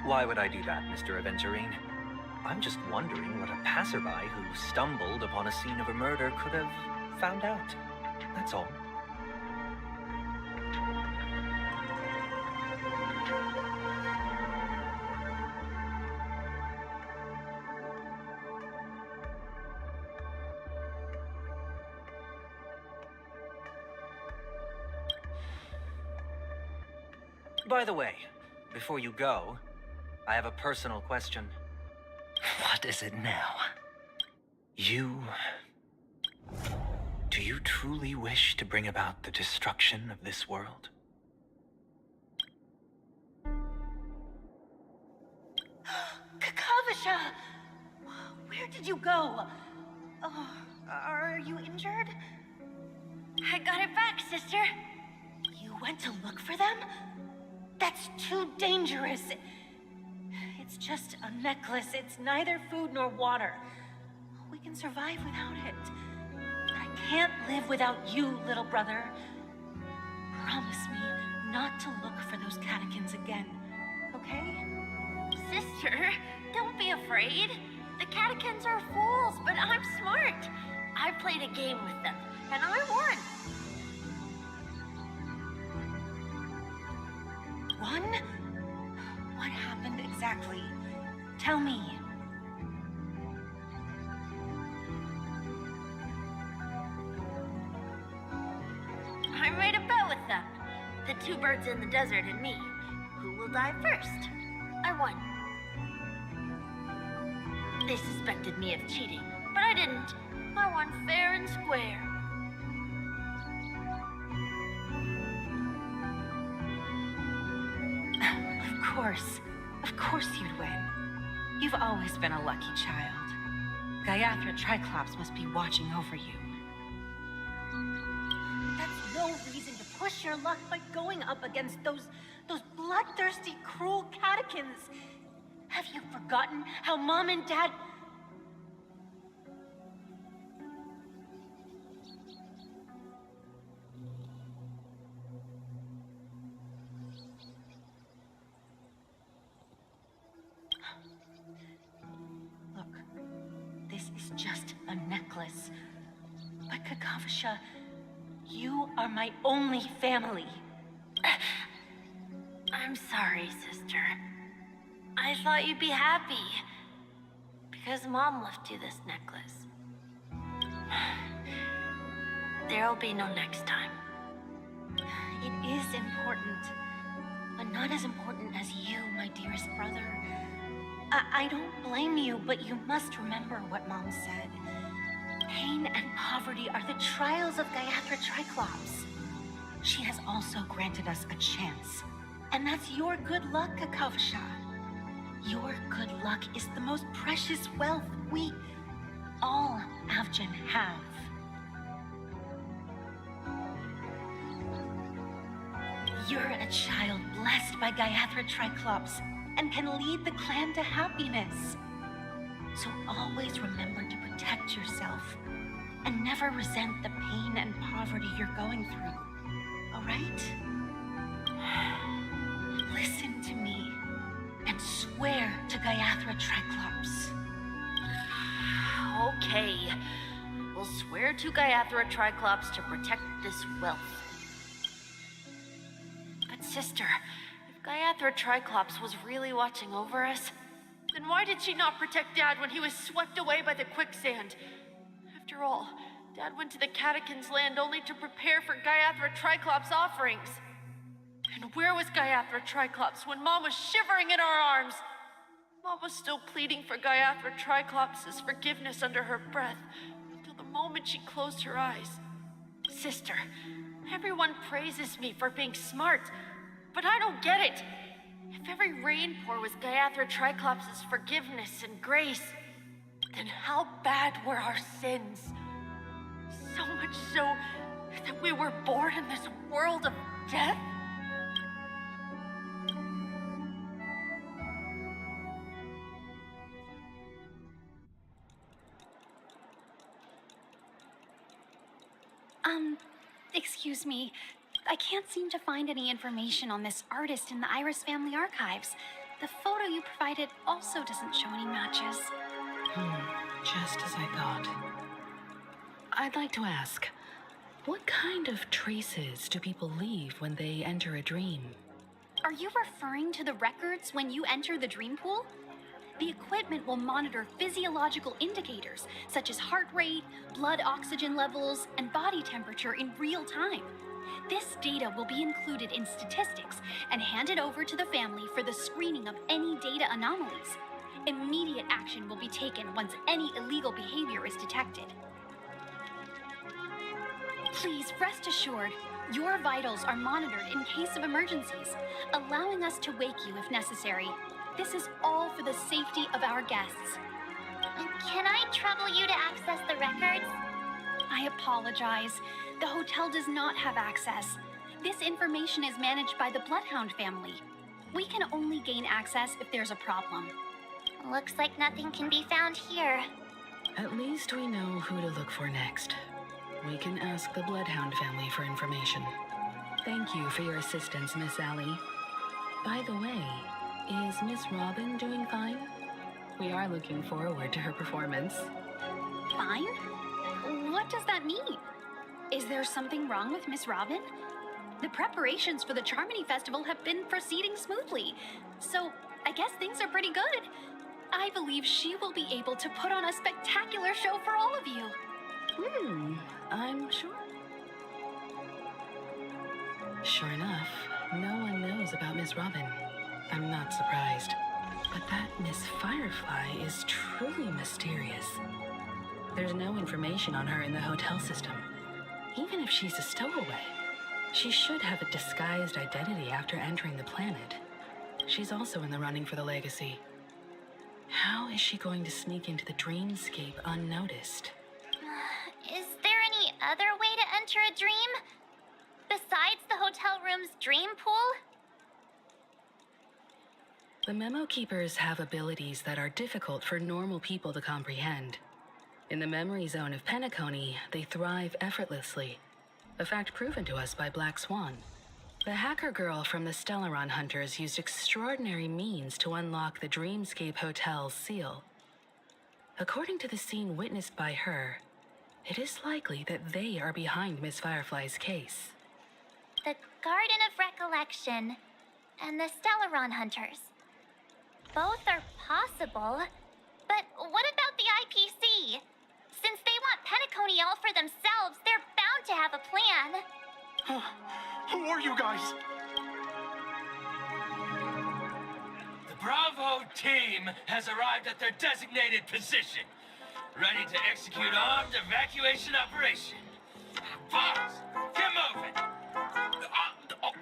Speaker 7: Why would I do that, Mr. Aventurine? I'm just wondering what a passerby who stumbled upon a scene of a murder could have found out. That's all. By the way, before you go, I have a personal question.
Speaker 3: What is it now?
Speaker 7: Do you truly wish to bring about the destruction of this world?
Speaker 1: Kakavasha! Where did you go? Oh, are you injured? I got it back, sister.
Speaker 9: You went to look for them? That's too dangerous. It's just a necklace. It's neither food nor water. We can survive without it. But I can't live without you, little brother. Promise me not to look for those catechins again, okay?
Speaker 1: Sister, don't be afraid. The catechins are fools, but I'm smart. I played a game with them, and I won.
Speaker 9: Won? What happened exactly? Tell me.
Speaker 1: I made a bet with them. The two birds in the desert and me. Who will die first? I won. They suspected me of cheating, but I didn't. I won fair and square.
Speaker 9: Of course you'd win. You've always been a lucky child. Gaiathra Triclops must be watching over you. That's no reason to push your luck by going up against those bloodthirsty, cruel catechins. Have you forgotten how Mom and Dad... Look, this is just a necklace. But Kakavasha, you are my only family.
Speaker 1: I'm sorry, sister. I thought you'd be happy. Because Mom left you this necklace. There'll be no next time.
Speaker 9: It is important, but not as important as you, my dearest brother. I don't blame you, but you must remember what Mom said. Pain and poverty are the trials of Gaiathra Triclops. She has also granted us a chance. And that's your good luck, Kakavasha. Your good luck is the most precious wealth we, all Avgin, have. You're a child blessed by Gaiathra Triclops and can lead the clan to happiness. So always remember to protect yourself and never resent the pain and poverty you're going through, all right? Listen to me and swear to Gaiathra Triclops.
Speaker 1: Okay. We'll swear to Gaiathra Triclops to protect this wealth. But sister, if Gaiathra Triclops was really watching over us, then why did she not protect Dad when he was swept away by the quicksand? After all, Dad went to the Catechins' land only to prepare for Gaiathra Triclops' offerings. And where was Gaiathra Triclops when Mom was shivering in our arms? Mom was still pleading for Gaiathra Triclops' forgiveness under her breath until the moment she closed her eyes. Sister, everyone praises me for being smart, but I don't get it. If every rainpour was Gaiathra Triclops' forgiveness and grace, then how bad were our sins? So much so that we were born in this world of death?
Speaker 10: Excuse me. I can't seem to find any information on this artist in the Iris family archives. The photo you provided also doesn't show any matches.
Speaker 5: Just as I thought. I'd like to ask, what kind of traces do people leave when they enter a dream?
Speaker 10: Are you referring to the records when you enter the dream pool? The equipment will monitor physiological indicators such as heart rate, blood oxygen levels, and body temperature in real time. This data will be included in statistics and handed over to the family for the screening of any data anomalies. Immediate action will be taken once any illegal behavior is detected. Please rest assured, your vitals are monitored in case of emergencies, allowing us to wake you if necessary. This is all for the safety of our guests.
Speaker 11: Can I trouble you to access the records?
Speaker 10: I apologize. The hotel does not have access. This information is managed by the Bloodhound family. We can only gain access if there's a problem.
Speaker 9: Looks like nothing can be found here.
Speaker 5: At least we know who to look for next. We can ask the Bloodhound family for information. Thank you for your assistance, Miss Allie. By the way, is Miss Robin doing fine? We are looking forward to her performance.
Speaker 10: Fine? What does that mean? Is there something wrong with Miss Robin? The preparations for the Charmony Festival have been proceeding smoothly, so I guess things are pretty good. I believe she will be able to put on a spectacular show for all of you.
Speaker 5: I'm sure. Sure enough, no one knows about Miss Robin. I'm not surprised. But that Miss Firefly is truly mysterious. There's no information on her in the hotel system. Even if she's a stowaway, she should have a disguised identity after entering the planet. She's also in the running for the legacy. How is she going to sneak into the dreamscape unnoticed?
Speaker 9: Is there any other way to enter a dream? Besides the hotel room's dream pool?
Speaker 5: The Memo Keepers have abilities that are difficult for normal people to comprehend. In the memory zone of Penacony, they thrive effortlessly, a fact proven to us by Black Swan. The hacker girl from the Stellaron Hunters used extraordinary means to unlock the Dreamscape Hotel's seal. According to the scene witnessed by her, it is likely that they are behind Miss Firefly's case.
Speaker 9: The Garden of Recollection and the Stellaron Hunters. Both are possible, but what about the IPC? Since they want Penacony all for themselves, they're bound to have a plan.
Speaker 6: Who are you guys? The Bravo team has arrived at their designated position, ready to execute armed evacuation operation. Boss, get moving!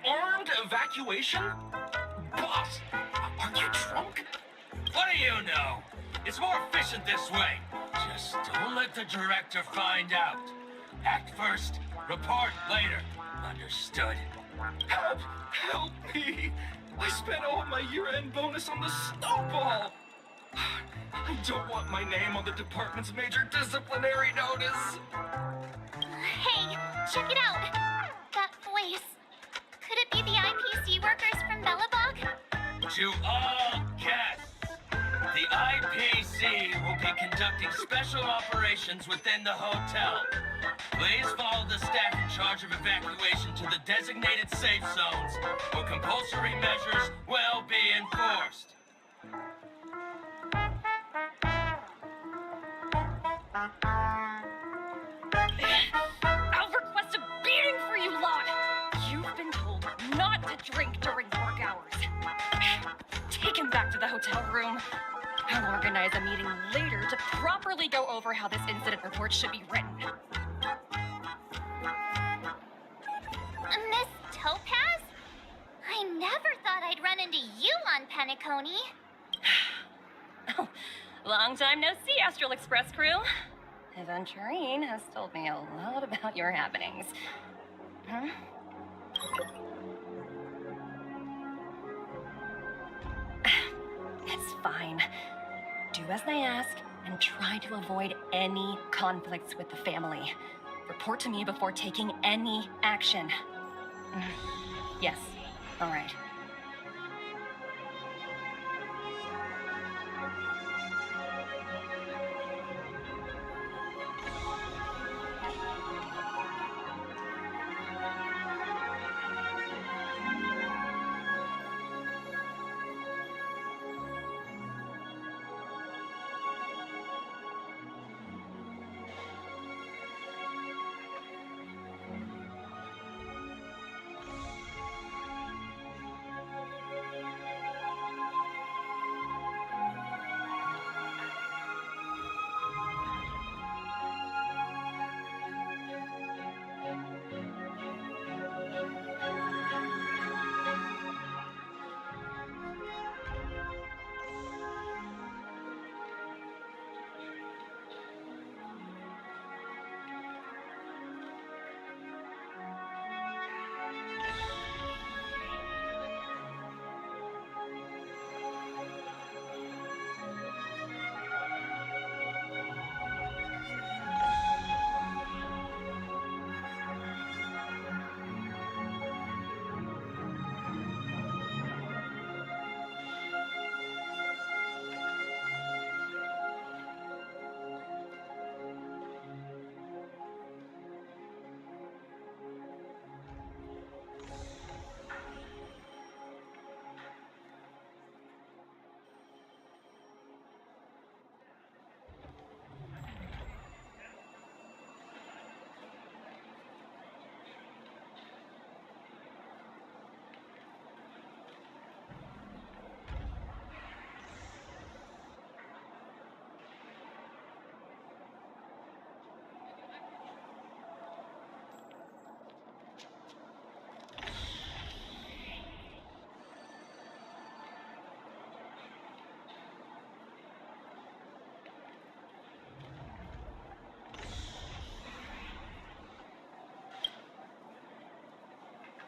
Speaker 6: Armed evacuation? Boss, aren't you drunk? What do you know? It's more efficient this way. Just don't let the director find out. Act first, report later. Understood? Help me! I spent all my year-end bonus on the snowball! I don't want my name on the department's major disciplinary notice!
Speaker 9: Hey, check it out! That voice. Could it be the IPC workers from Bellabog?
Speaker 6: To all guests, the IPC will be conducting special operations within the hotel. Please follow the staff in charge of evacuation to the designated safe zones, where compulsory measures will be enforced.
Speaker 1: I'll request a beating for you lot! You've been told not to drink during work hours. Take him back to the hotel room. I'll organize a meeting later to properly go over how this incident report should be written.
Speaker 9: Miss Topaz? I never thought I'd run into you on Penacony.
Speaker 1: Oh, long time no see, Astral Express crew. Aventurine has told me a lot about your happenings. Huh? It's fine. Do as I ask and try to avoid any conflicts with the family. Report to me before taking any action. Yes. All right.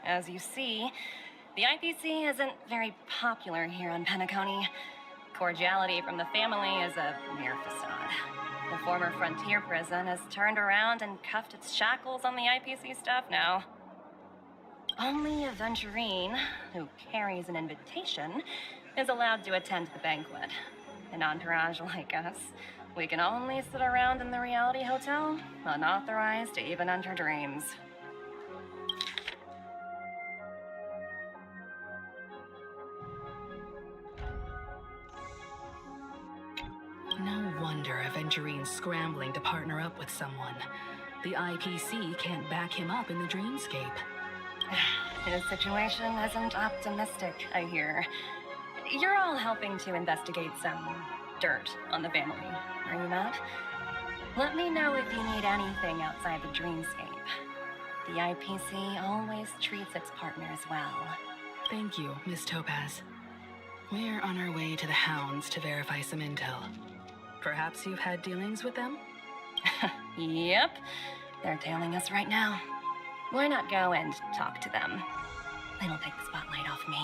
Speaker 11: As you see, the IPC isn't very popular here on Penacony. Cordiality from the family is a mere facade. The former frontier prison has turned around and cuffed its shackles on the IPC staff now. Only Aventurine, who carries an invitation, is allowed to attend the banquet. An entourage like us, we can only sit around in the reality hotel, unauthorized to even enter dreams.
Speaker 5: No wonder Aventurine's scrambling to partner up with someone. The IPC can't back him up in the dreamscape.
Speaker 11: His situation isn't optimistic, I hear. You're all helping to investigate some dirt on the family, are you not? Let me know if you need anything outside the dreamscape. The IPC always treats its partners well.
Speaker 5: Thank you, Miss Topaz. We're on our way to the Hounds to verify some intel. Perhaps you've had dealings with them?
Speaker 11: Yep. They're tailing us right now. Why not go and talk to them? It'll take the spotlight off me.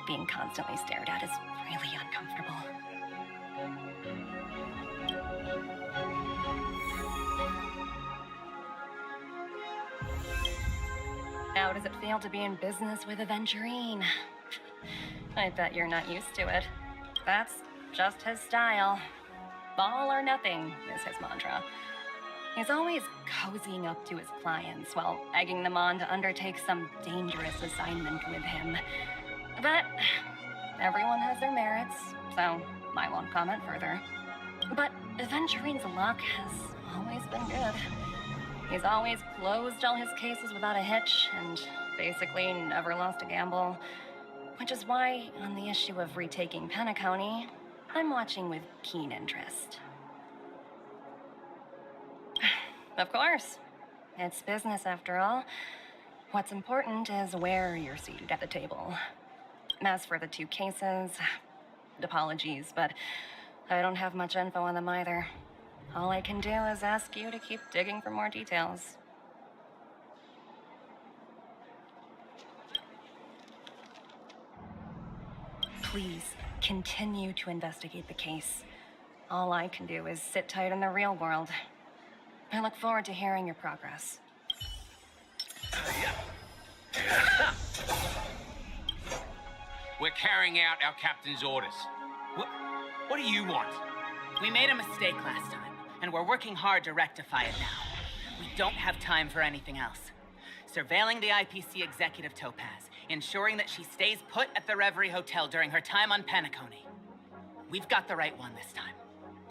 Speaker 11: Being constantly stared at is really uncomfortable. How does it feel to be in business with Aventurine? I bet you're not used to it. That's just his style. All or nothing is his mantra. He's always cozying up to his clients while egging them on to undertake some dangerous assignment with him. But everyone has their merits, so I won't comment further. But Aventurine's luck has always been good. He's always closed all his cases without a hitch and basically never lost a gamble. Which is why, on the issue of retaking Penacony, I'm watching with keen interest. Of course. It's business after all. What's important is where you're seated at the table. As for the two cases, apologies, but I don't have much info on them either. All I can do is ask you to keep digging for more details. Please, continue to investigate the case. All I can do is sit tight in the real world. I look forward to hearing your progress.
Speaker 12: We're carrying out our captain's orders. What do you want?
Speaker 13: We made a mistake last time, and we're working hard to rectify it now. We don't have time for anything else. Surveilling the IPC executive Topaz, ensuring that she stays put at the Reverie Hotel during her time on Penacony. We've got the right one this time.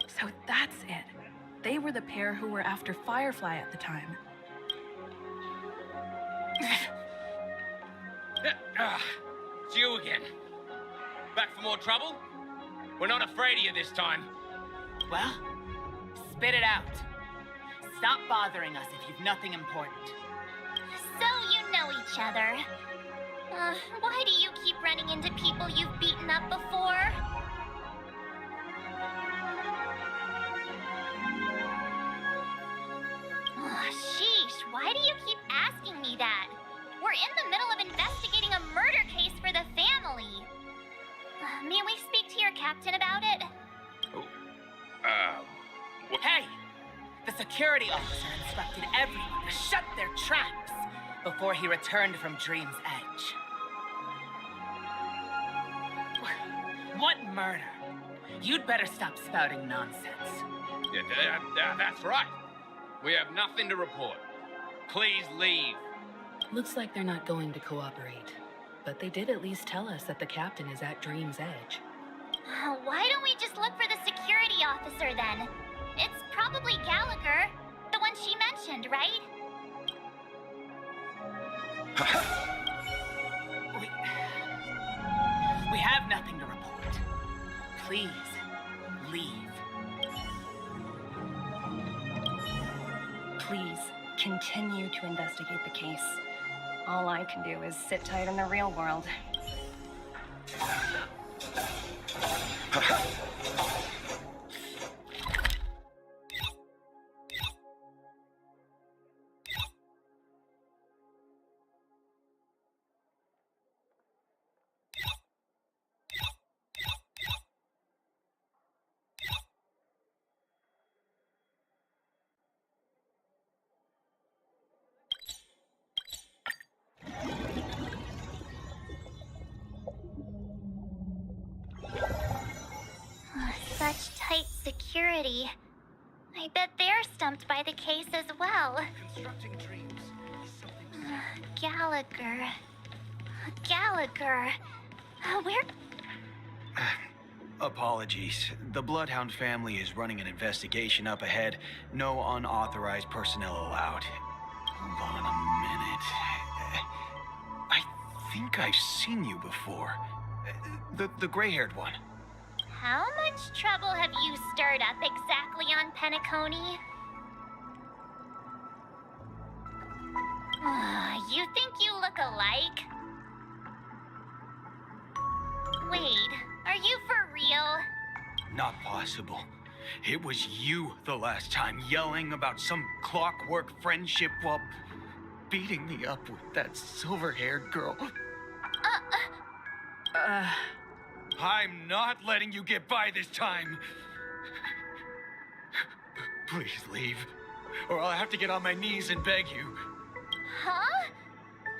Speaker 14: So that's it. They were the pair who were after Firefly at the time.
Speaker 12: It's you again. Back for more trouble? We're not afraid of you this time.
Speaker 13: Well, spit it out. Stop bothering us if you've nothing important.
Speaker 9: So you know each other. Why do you keep running into people you've beaten up before? Sheesh, why do you keep asking me that? We're in the middle of investigating a murder case for the family. May we speak to your captain about it?
Speaker 13: Hey! The security officer instructed everyone to shut their traps before he returned from Dream's Edge. What murder? You'd better stop spouting nonsense.
Speaker 12: Yeah, that's right. We have nothing to report. Please leave.
Speaker 5: Looks like they're not going to cooperate. But they did at least tell us that the captain is at Dream's Edge.
Speaker 9: Why don't we just look for the security officer then? It's probably Gallagher, the one she mentioned, right?
Speaker 13: We have nothing to report. Please, leave.
Speaker 11: Please, continue to investigate the case. All I can do is sit tight in the real world.
Speaker 9: security. I bet they're stumped by the case as well.
Speaker 2: Constructing dreams is something.
Speaker 9: Gallagher. Gallagher. Where?
Speaker 15: Apologies. The Bloodhound family is running an investigation up ahead. No unauthorized personnel allowed. Hold on a minute. I think I've seen you before. The gray-haired one.
Speaker 9: How much trouble have you stirred up exactly on Penacony? You think you look alike? Wait, are you for real?
Speaker 15: Not possible. It was you the last time, yelling about some clockwork friendship while beating me up with that silver-haired girl. I'm not letting you get by this time. Please leave, or I'll have to get on my knees and beg you.
Speaker 9: Huh?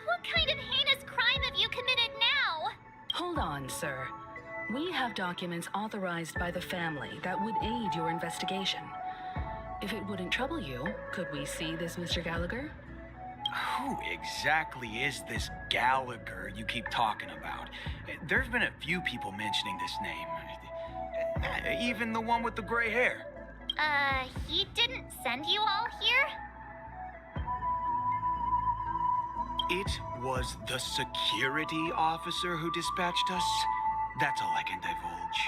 Speaker 9: What kind of heinous crime have you committed now?
Speaker 5: Hold on, sir. We have documents authorized by the family that would aid your investigation. If it wouldn't trouble you, could we see this Mr. Gallagher?
Speaker 15: Who exactly is this Gallagher you keep talking about? There's been a few people mentioning this name. Even the one with the gray hair.
Speaker 9: He didn't send you all here?
Speaker 15: It was the security officer who dispatched us. That's all I can divulge.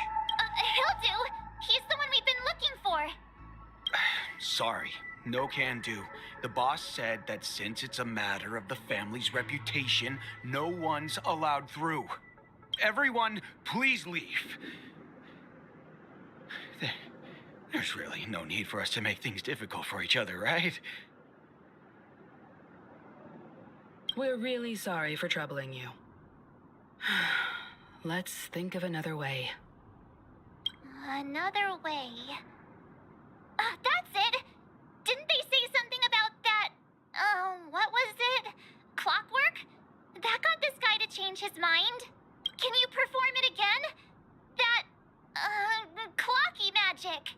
Speaker 9: He'll do. He's the one we've been looking for.
Speaker 15: Sorry, no can do. The boss said that since it's a matter of the family's reputation, no one's allowed through. Everyone, please leave. There's really no need for us to make things difficult for each other, right?
Speaker 5: We're really sorry for troubling you. Let's think of another way.
Speaker 9: Another way. That's it! Didn't they say something about that, what was it? Clockwork? That got this guy to change his mind. Can you perform it again? That, clocky magic.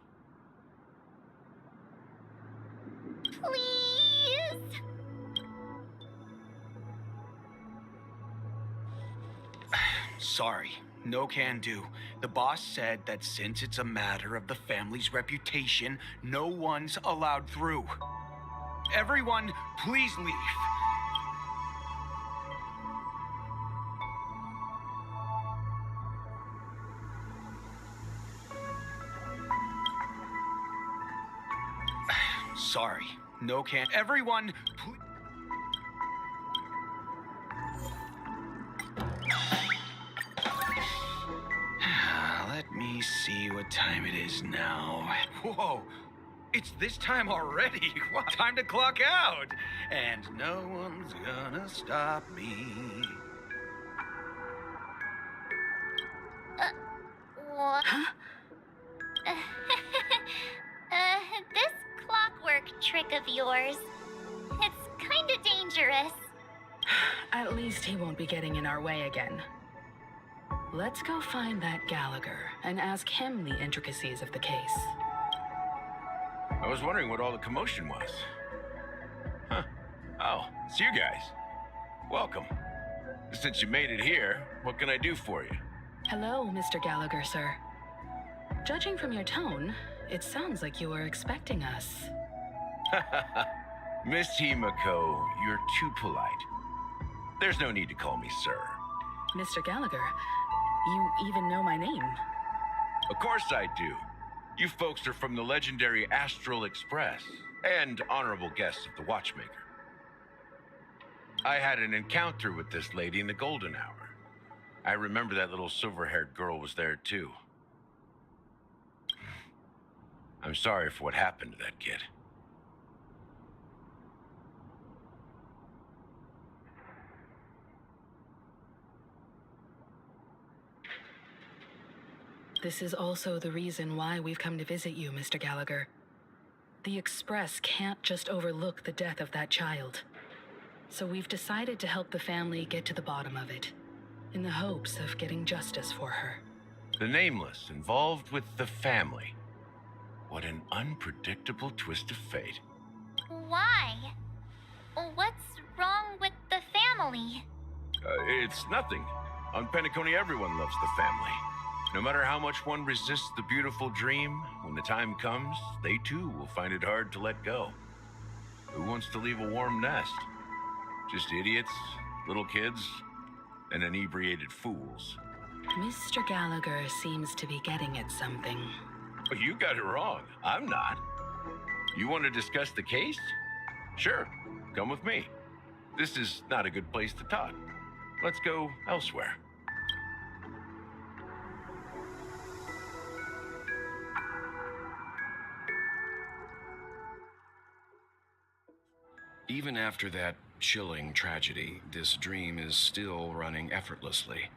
Speaker 9: Please?
Speaker 15: Sorry, no can do. The boss said that since it's a matter of the family's reputation, no one's allowed through. Everyone, please leave. Sorry, no can. Everyone, please. Let me see what time it is now. Whoa, it's this time already. What? Time to clock out. And no one's gonna stop me.
Speaker 9: What?
Speaker 5: Huh?
Speaker 9: This clockwork trick of yours, it's kinda dangerous.
Speaker 5: At least he won't be getting in our way again. Let's go find that Gallagher and ask him the intricacies of the case.
Speaker 16: I was wondering what all the commotion was. Huh. Oh, it's you guys. Welcome. Since you made it here, what can I do for you?
Speaker 5: Hello, Mr. Gallagher, sir. Judging from your tone, it sounds like you were expecting us.
Speaker 16: Miss Himiko, you're too polite. There's no need to call me sir.
Speaker 5: Mr. Gallagher, you even know my name.
Speaker 16: Of course I do. You folks are from the legendary Astral Express and honorable guests of the Watchmaker. I had an encounter with this lady in the Golden Hour. I remember that little silver-haired girl was there too. I'm sorry for what happened to that kid.
Speaker 5: This is also the reason why we've come to visit you, Mr. Gallagher. The Express can't just overlook the death of that child. So we've decided to help the family get to the bottom of it, in the hopes of getting justice for her.
Speaker 16: The Nameless involved with the family. What an unpredictable twist of fate.
Speaker 17: Why? What's wrong with the family?
Speaker 16: It's nothing. On Penacony, everyone loves the family. No matter how much one resists the beautiful dream, when the time comes, they too will find it hard to let go. Who wants to leave a warm nest? Just idiots, little kids, and inebriated fools.
Speaker 5: Mr. Gallagher seems to be getting at something.
Speaker 16: Oh, you got it wrong. I'm not. You want to discuss the case? Sure, come with me. This is not a good place to talk. Let's go elsewhere.
Speaker 18: Even after that chilling tragedy, this dream is still running effortlessly.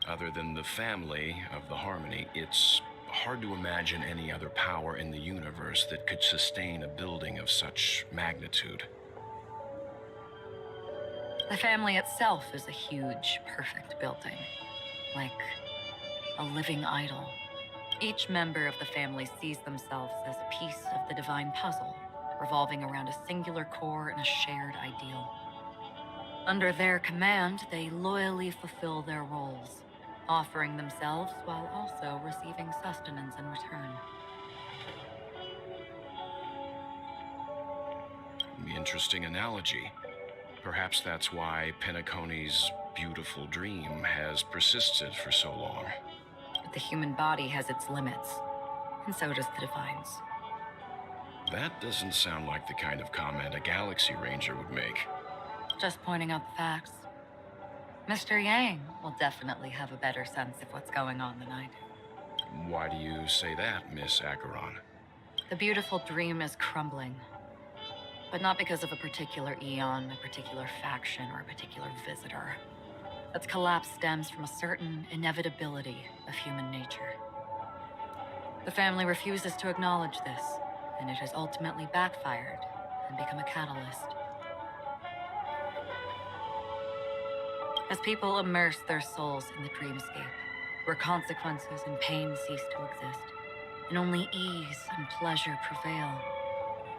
Speaker 18: Other than the family of the Harmony, it's hard to imagine any other power in the universe that could sustain a building of such magnitude.
Speaker 11: The family itself is a huge, perfect building. Like a living idol. Each member of the family sees themselves as a piece of the divine puzzle, revolving around a singular core and a shared ideal. Under their command, they loyally fulfill their roles, offering themselves while also receiving sustenance in return.
Speaker 18: Interesting analogy. Perhaps that's why Penacony's beautiful dream has persisted for so long.
Speaker 11: But the human body has its limits, and so does the divines.
Speaker 18: That doesn't sound like the kind of comment a Galaxy Ranger would make.
Speaker 11: Just pointing out the facts. Mr. Yang will definitely have a better sense of what's going on than I do.
Speaker 18: Why do you say that, Miss Acheron?
Speaker 11: The beautiful dream is crumbling. But not because of a particular eon, a particular faction, or a particular visitor. Its collapse stems from a certain inevitability of human nature. The family refuses to acknowledge this, and it has ultimately backfired and become a catalyst. As people immerse their souls in the dreamscape, where consequences and pain cease to exist, and only ease and pleasure prevail,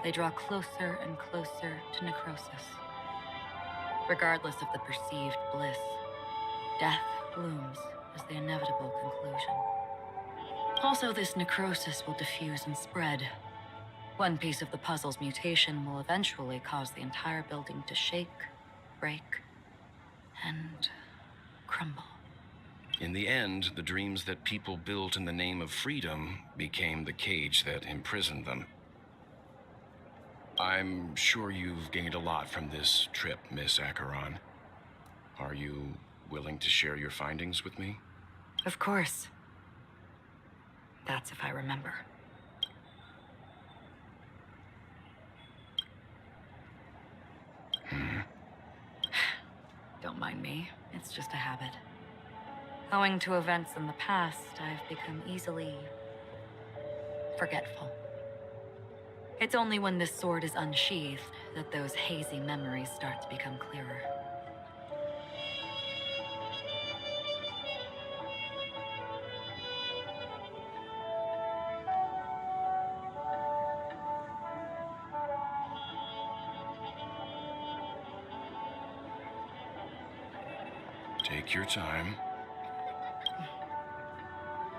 Speaker 11: they draw closer and closer to necrosis. Regardless of the perceived bliss, death looms as the inevitable conclusion. Also, this necrosis will diffuse and spread. One piece of the puzzle's mutation will eventually cause the entire building to shake, break, and crumble.
Speaker 18: In the end, the dreams that people built in the name of freedom became the cage that imprisoned them. I'm sure you've gained a lot from this trip, Miss Acheron. Are you willing to share your findings with me?
Speaker 11: Of course. That's if I remember. Don't mind me. It's just a habit. Owing to events in the past, I've become easily forgetful. It's only when this sword is unsheathed that those hazy memories start to become clearer.
Speaker 18: Take your time.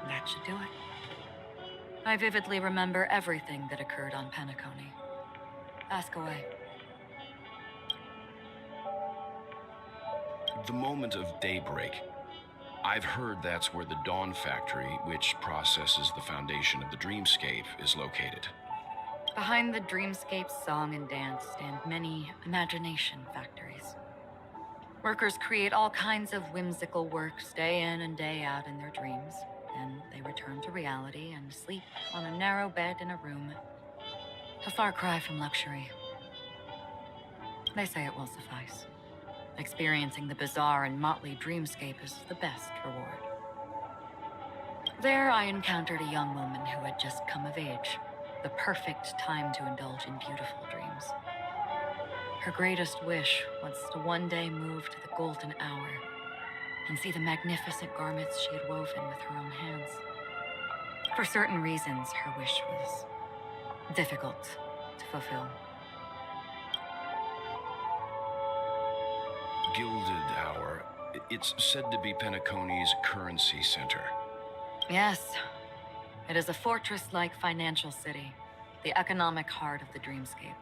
Speaker 11: That should do it. I vividly remember everything that occurred on Penacony. Ask away.
Speaker 18: The moment of daybreak. I've heard that's where the Dawn Factory, which processes the foundation of the dreamscape, is located.
Speaker 11: Behind the dreamscape's song and dance stand many imagination factories. Workers create all kinds of whimsical works day in and day out in their dreams. Then they return to reality and sleep on a narrow bed in a room. A far cry from luxury. They say it will suffice. Experiencing the bizarre and motley dreamscape is the best reward. There I encountered a young woman who had just come of age. The perfect time to indulge in beautiful dreams. Her greatest wish was to one day move to the golden hour and see the magnificent garments she had woven with her own hands. For certain reasons, her wish was
Speaker 19: difficult to fulfill.
Speaker 18: Gilded Hour. It's said to be Penacony's currency center.
Speaker 19: Yes, it is a fortress-like financial city, the economic heart of the dreamscape.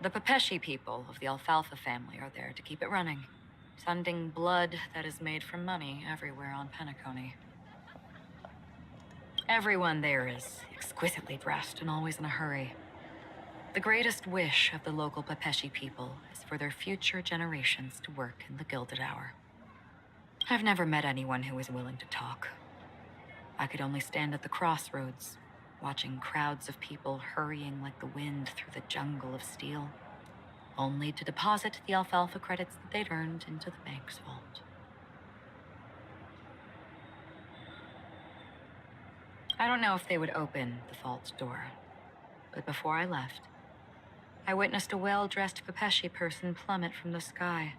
Speaker 19: The Pepeshi people of the Alfalfa family are there to keep it running, sending blood that is made from money everywhere on Penacony. Everyone there is exquisitely dressed and always in a hurry. The greatest wish of the local Pepeshi people is for their future generations to work in the Gilded Hour. I've never met anyone who is willing to talk. I could only stand at the crossroads, watching crowds of people hurrying like the wind through the jungle of steel, only to deposit the alfalfa credits that they'd earned into the bank's vault. I don't know if they would open the vault door, but before I left, I witnessed a well-dressed Pepeshi person plummet from the sky,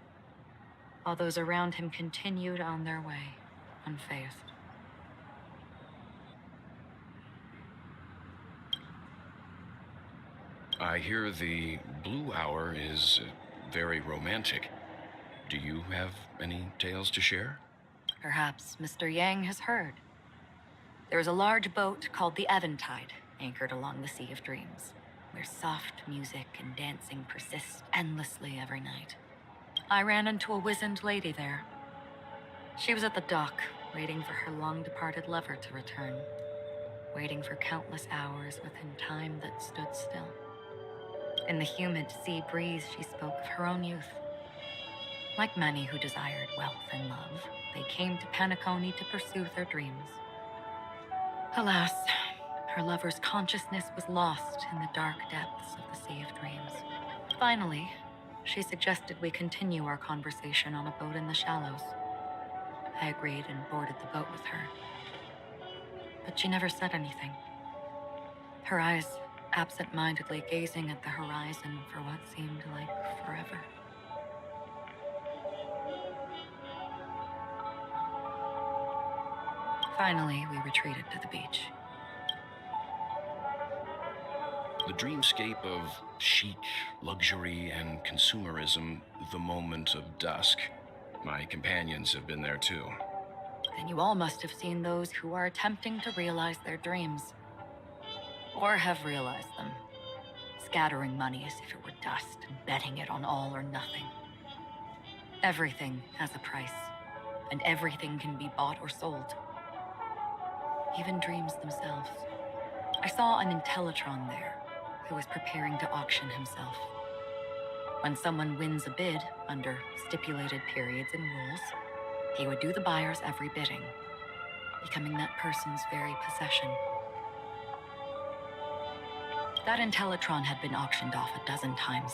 Speaker 19: while those around him continued on their way, unfazed.
Speaker 18: I hear the Blue Hour is very romantic. Do you have any tales to share?
Speaker 19: Perhaps Mr. Yang has heard. There is a large boat called the Aventurine anchored along the Sea of Dreams, where soft music and dancing persist endlessly every night. I ran into a wizened lady there. She was at the dock, waiting for her long-departed lover to return, waiting for countless hours within time that stood still. In the humid sea breeze, she spoke of her own youth. Like many who desired wealth and love, they came to Penacony to pursue their dreams. Alas, her lover's consciousness was lost in the dark depths of the Sea of Dreams. Finally, she suggested we continue our conversation on a boat in the shallows. I agreed and boarded the boat with her. But she never said anything. Her eyes absent-mindedly gazing at the horizon for what seemed like forever. Finally, we retreated to the beach.
Speaker 18: The dreamscape of chic, luxury, and consumerism, the moment of dusk. My companions have been there too.
Speaker 19: Then you all must have seen those who are attempting to realize their dreams. Or have realized them, scattering money as if it were dust and betting it on all or nothing. Everything has a price, and everything can be bought or sold. Even dreams themselves. I saw an Intellitron there, who was preparing to auction himself. When someone wins a bid under stipulated periods and rules, he would do the buyer's every bidding, becoming that person's very possession. That Intellitron had been auctioned off 12 times,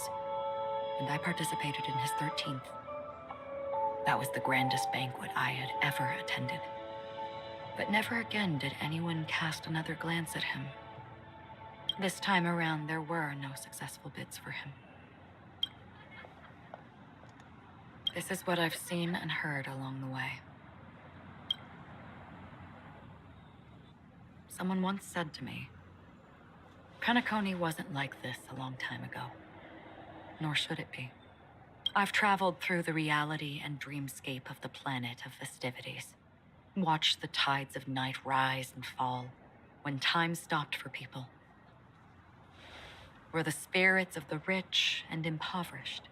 Speaker 19: and I participated in his 13th. That was the grandest banquet I had ever attended. But never again did anyone cast another glance at him. This time around, there were no successful bids for him. This is what I've seen and heard along the way. Someone once said to me, Penacony wasn't like this a long time ago, nor should it be. I've traveled through the reality and dreamscape of the planet of festivities, watched the tides of night rise and fall when time stopped for people, where the spirits of the rich and impoverished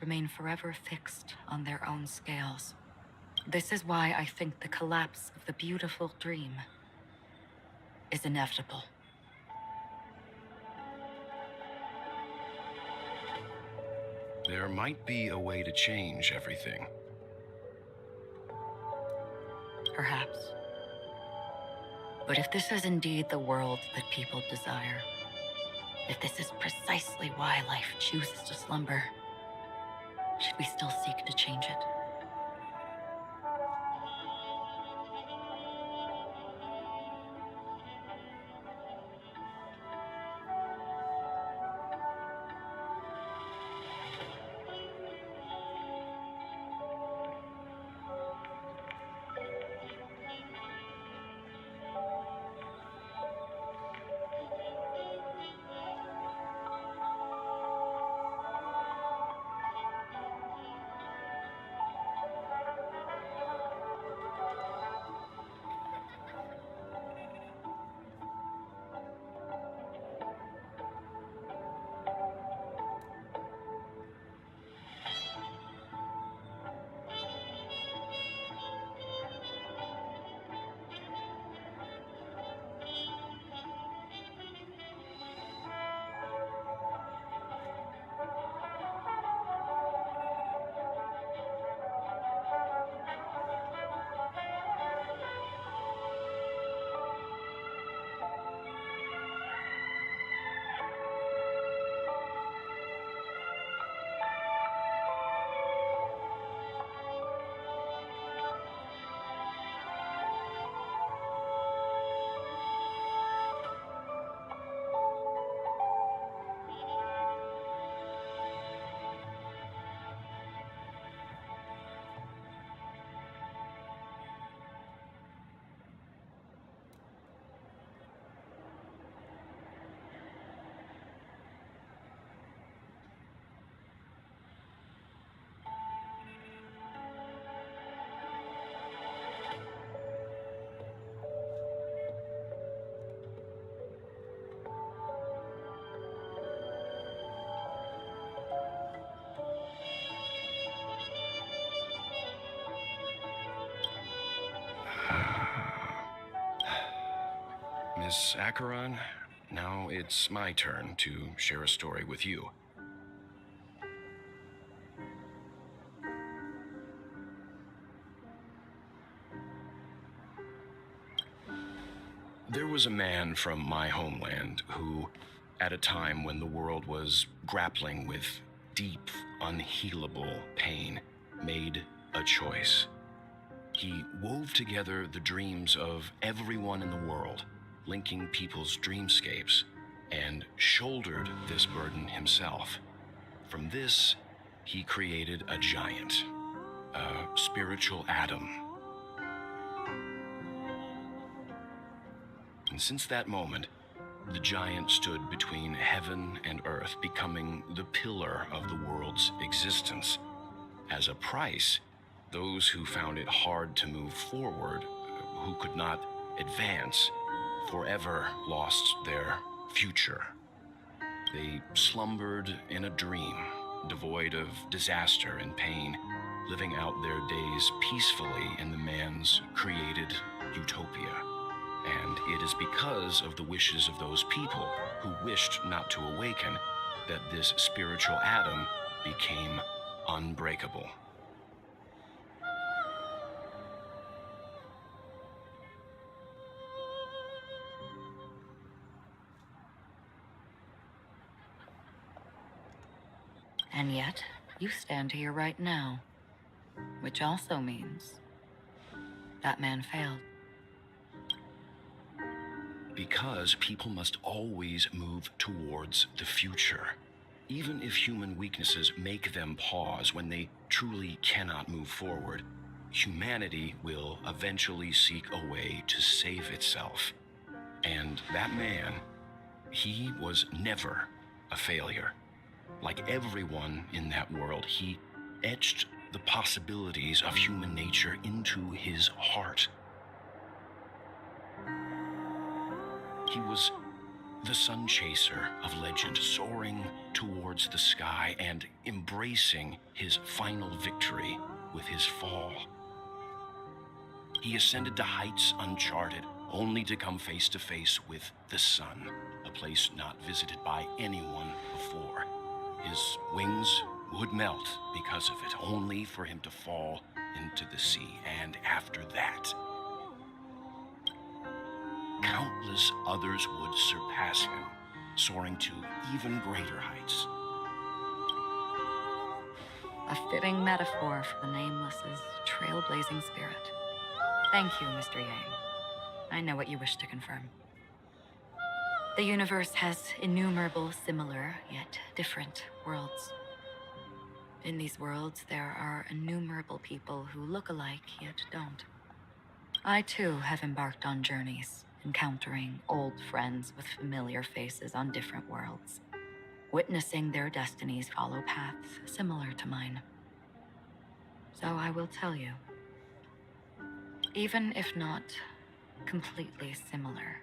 Speaker 19: remain forever fixed on their own scales. This is why I think the collapse of the beautiful dream is inevitable.
Speaker 18: There might be a way to change everything.
Speaker 19: Perhaps. But if this is indeed the world that people desire, if this is precisely why life chooses to slumber, should we still seek to change it?
Speaker 18: Miss Acheron, now it's my turn to share a story with you. There was a man from my homeland who, at a time when the world was grappling with deep, unhealable pain, made a choice. He wove together the dreams of everyone in the world, linking people's dreamscapes, and shouldered this burden himself. From this, he created a giant, a spiritual atom. And since that moment, the giant stood between heaven and earth, becoming the pillar of the world's existence. As a price, those who found it hard to move forward, who could not advance, forever lost their future. They slumbered in a dream, devoid of disaster and pain, living out their days peacefully in the man's created utopia. And it is because of the wishes of those people who wished not to awaken that this spiritual atom became unbreakable.
Speaker 19: And yet, you stand here right now, which also means that man failed.
Speaker 18: Because people must always move towards the future. Even if human weaknesses make them pause when they truly cannot move forward, humanity will eventually seek a way to save itself. And that man, he was never a failure. Like everyone in that world, he etched the possibilities of human nature into his heart. He was the sun chaser of legend, soaring towards the sky and embracing his final victory with his fall. He ascended to heights uncharted, only to come face to face with the sun, a place not visited by anyone before. His wings would melt because of it, only for him to fall into the sea. And after that, countless others would surpass him, soaring to even greater heights.
Speaker 19: A fitting metaphor for the Nameless's trailblazing spirit. Thank you, Mr. Yang. I know what you wish to confirm. The universe has innumerable similar, yet different worlds. In these worlds, there are innumerable people who look alike, yet don't. I, too, have embarked on journeys, encountering old friends with familiar faces on different worlds, witnessing their destinies follow paths similar to mine. So I will tell you, even if not completely similar,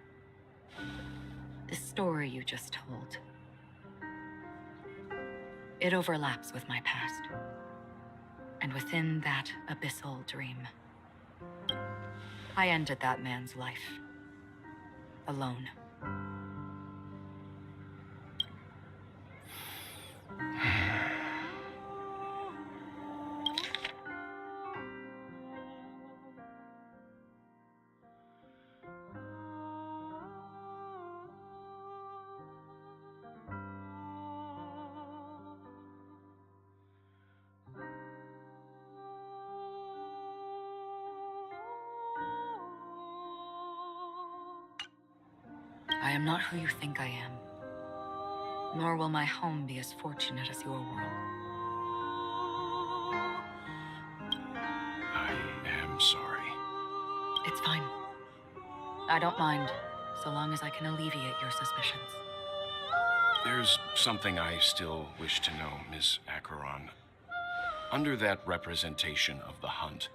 Speaker 19: the story you just told, it overlaps with my past. And within that abyssal dream, I ended that man's life. Alone. I am not who you think I am, nor will my home be as fortunate as your world.
Speaker 18: I am sorry.
Speaker 19: It's fine. I don't mind, so long as I can alleviate your suspicions.
Speaker 18: There's something I still wish to know, Miss Acheron. Under that representation of the hunt,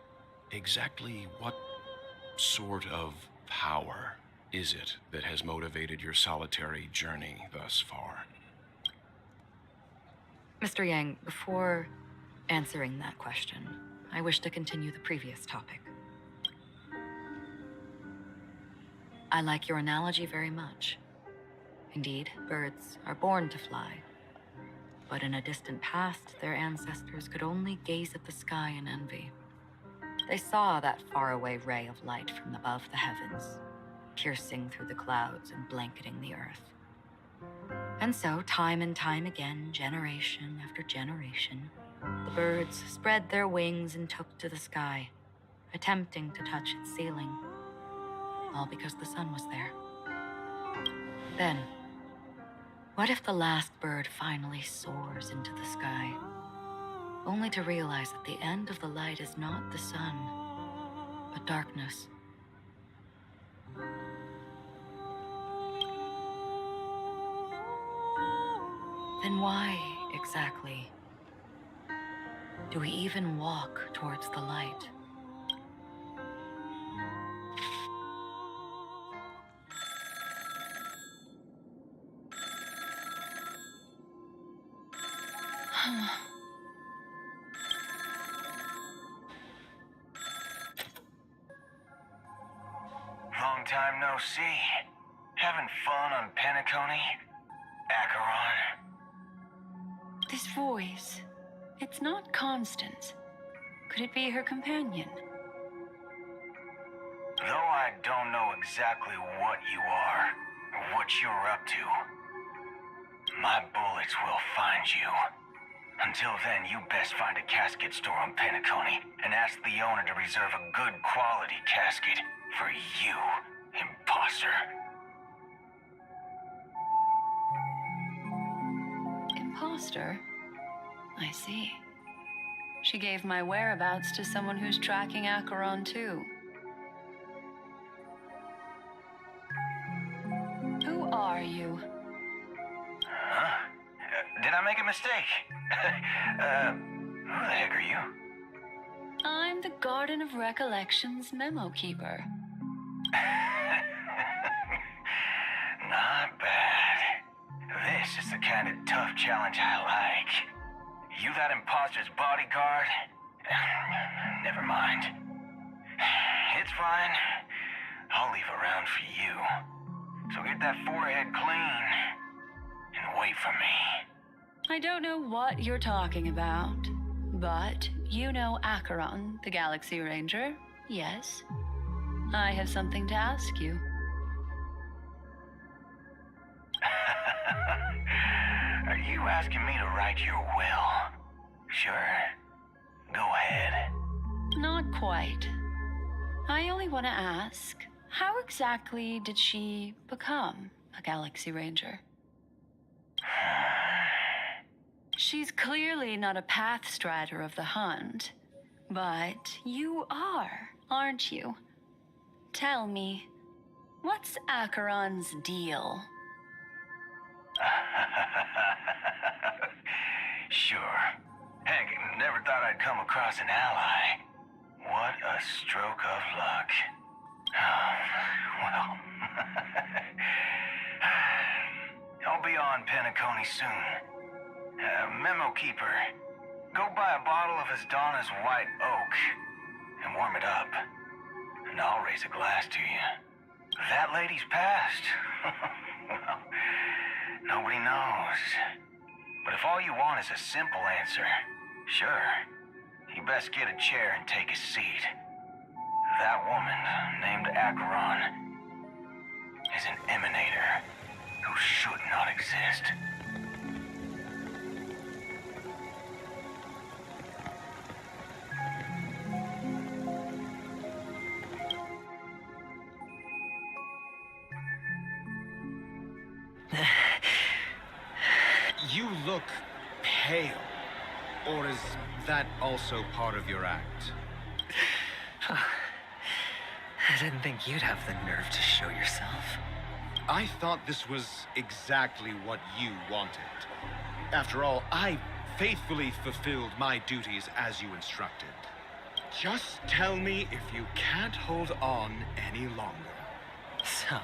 Speaker 18: exactly what sort of power is it that has motivated your solitary journey thus far?
Speaker 19: Mr. Yang, before answering that question, I wish to continue the previous topic. I like your analogy very much. Indeed, birds are born to fly. But in a distant past, their ancestors could only gaze at the sky in envy. They saw that faraway ray of light from above the heavens, piercing through the clouds and blanketing the earth. And so, time and time again, generation after generation, the birds spread their wings and took to the sky, attempting to touch its ceiling, all because the sun was there. Then, what if the last bird finally soars into the sky, only to realize that the end of the light is not the sun, but darkness? Then why, exactly, do we even walk towards the light?
Speaker 15: Long time no see. Having fun on Penacony? Acheron?
Speaker 11: This voice, it's not Constance. Could it be her companion?
Speaker 15: Though I don't know exactly what you are, or what you're up to, my bullets will find you. Until then, you best find a casket store on Penacony and ask the owner to reserve a good quality casket for you, imposter.
Speaker 11: Imposter? I see. She gave my whereabouts to someone who's tracking Acheron too. Who are you?
Speaker 15: Huh? Did I make a mistake? Who the heck are you?
Speaker 11: I'm the Garden of Recollections memo keeper.
Speaker 15: Not bad. This is the kind of tough challenge I like. You that imposter's bodyguard? Never mind. It's fine. I'll leave a round for you. So get that forehead clean and wait for me.
Speaker 11: I don't know what you're talking about, but you know Acheron, the Galaxy Ranger, yes? I have something to ask you.
Speaker 15: Are you asking me to write your will? Sure. Go ahead.
Speaker 11: Not quite. I only want to ask, how exactly did she become a Galaxy Ranger? She's clearly not a path strider of the hunt, but you are, aren't you? Tell me, what's Acheron's deal?
Speaker 15: Sure. Heck, never thought I'd come across an ally. What a stroke of luck. Well, I'll be on Penacony soon. Memo keeper, go buy a bottle of Asdana's white oak and warm it up, and I'll raise a glass to you. That lady's passed. Well, nobody knows. But if all you want is a simple answer, sure, you best get a chair and take a seat. That woman, named Acheron, is an emanator who should not exist.
Speaker 2: You look pale. Or is that also part of your act?
Speaker 3: I didn't think you'd have the nerve to show yourself.
Speaker 2: I thought this was exactly what you wanted. After all, I faithfully fulfilled my duties as you instructed. Just tell me if you can't hold on any longer.
Speaker 3: So,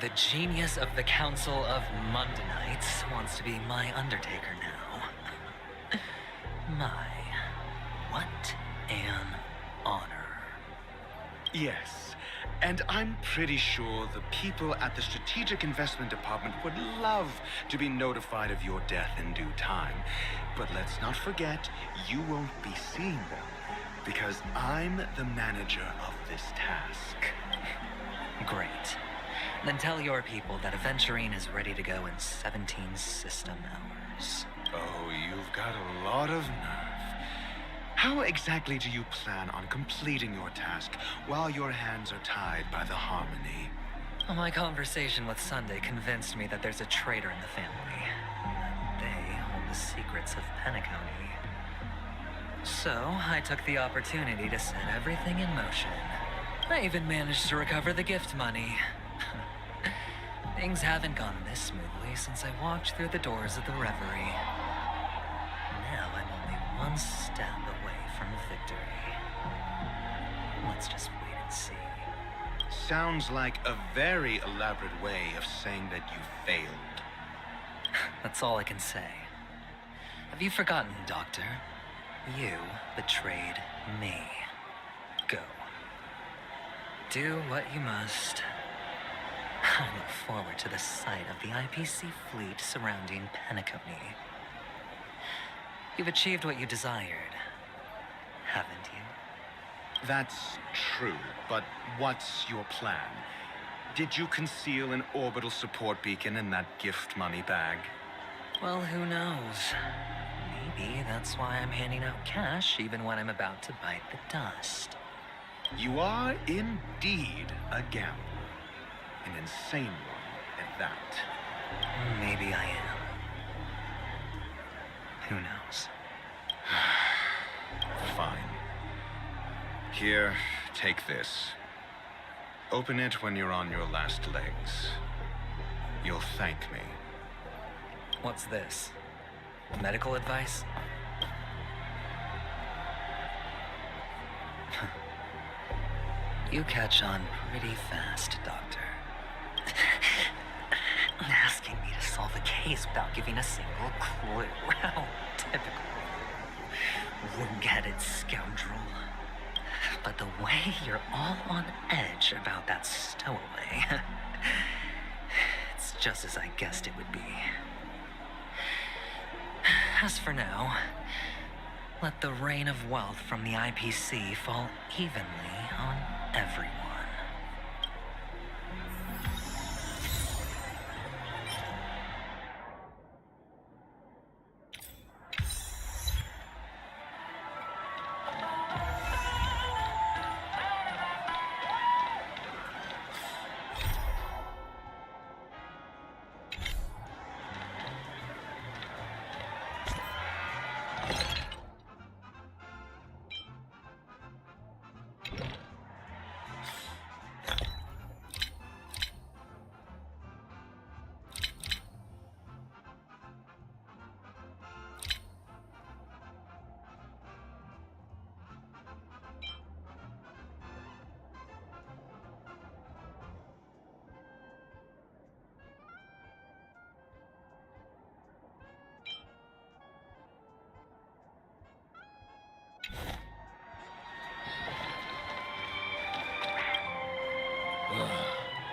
Speaker 3: the genius of the Council of Mundanites wants to be my Undertaker now. My, what an honor.
Speaker 2: Yes, And I'm pretty sure the people at the Strategic Investment Department would love to be notified of your death in due time. But let's not forget, you won't be seeing them, because I'm the manager of this task.
Speaker 3: Great. Then tell your people that Aventurine is ready to go in 17 system hours.
Speaker 2: Oh, you've got a lot of nerve. How exactly do you plan on completing your task while your hands are tied by the Harmony?
Speaker 3: Well, my conversation with Sunday convinced me that there's a traitor in the family. That they hold the secrets of Penacony. So, I took the opportunity to set everything in motion. I even managed to recover the gift money. Things haven't gone this smoothly since I walked through the doors of the Reverie. Now I'm only one step away from victory. Let's just wait and see.
Speaker 2: Sounds like a very elaborate way of saying that you failed.
Speaker 3: That's all I can say. Have you forgotten, Doctor? You betrayed me. Go. Do what you must. I look forward to the sight of the IPC fleet surrounding Penacony. You've achieved what you desired, haven't you?
Speaker 2: That's true, but what's your plan? Did you conceal an orbital support beacon in that gift money bag?
Speaker 3: Well, who knows? Maybe that's why I'm handing out cash even when I'm about to bite the dust.
Speaker 2: You are indeed a gambler. An insane one at that.
Speaker 3: Maybe I am. Who knows?
Speaker 2: Fine. Here, take this. Open it when you're on your last legs. You'll thank me.
Speaker 3: What's this? Medical advice? You catch on pretty fast, Doctor. Asking me to solve a case without giving a single clue. How typical. Wouldn't get it, scoundrel. But the way you're all on edge about that stowaway, it's just as I guessed it would be. As for now, let the rain of wealth from the IPC fall evenly on everyone.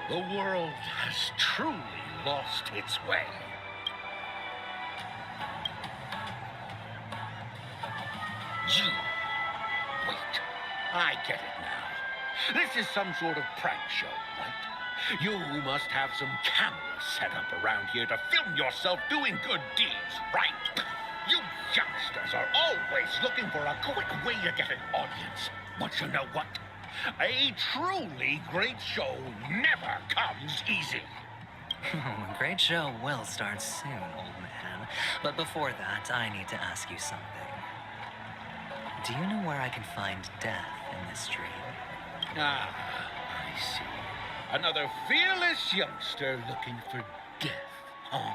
Speaker 20: The world has truly lost its way. You. Wait. I get it now. This is some sort of prank show, right? You must have some cameras set up around here to film yourself doing good deeds, right? You youngsters are always looking for a quick way to get an audience. But you know what? A truly great show never comes easy.
Speaker 3: A great show will start soon, old man. But before that, I need to ask you something. Do you know where I can find death in this dream?
Speaker 20: Ah, I see. Another fearless youngster looking for death, huh?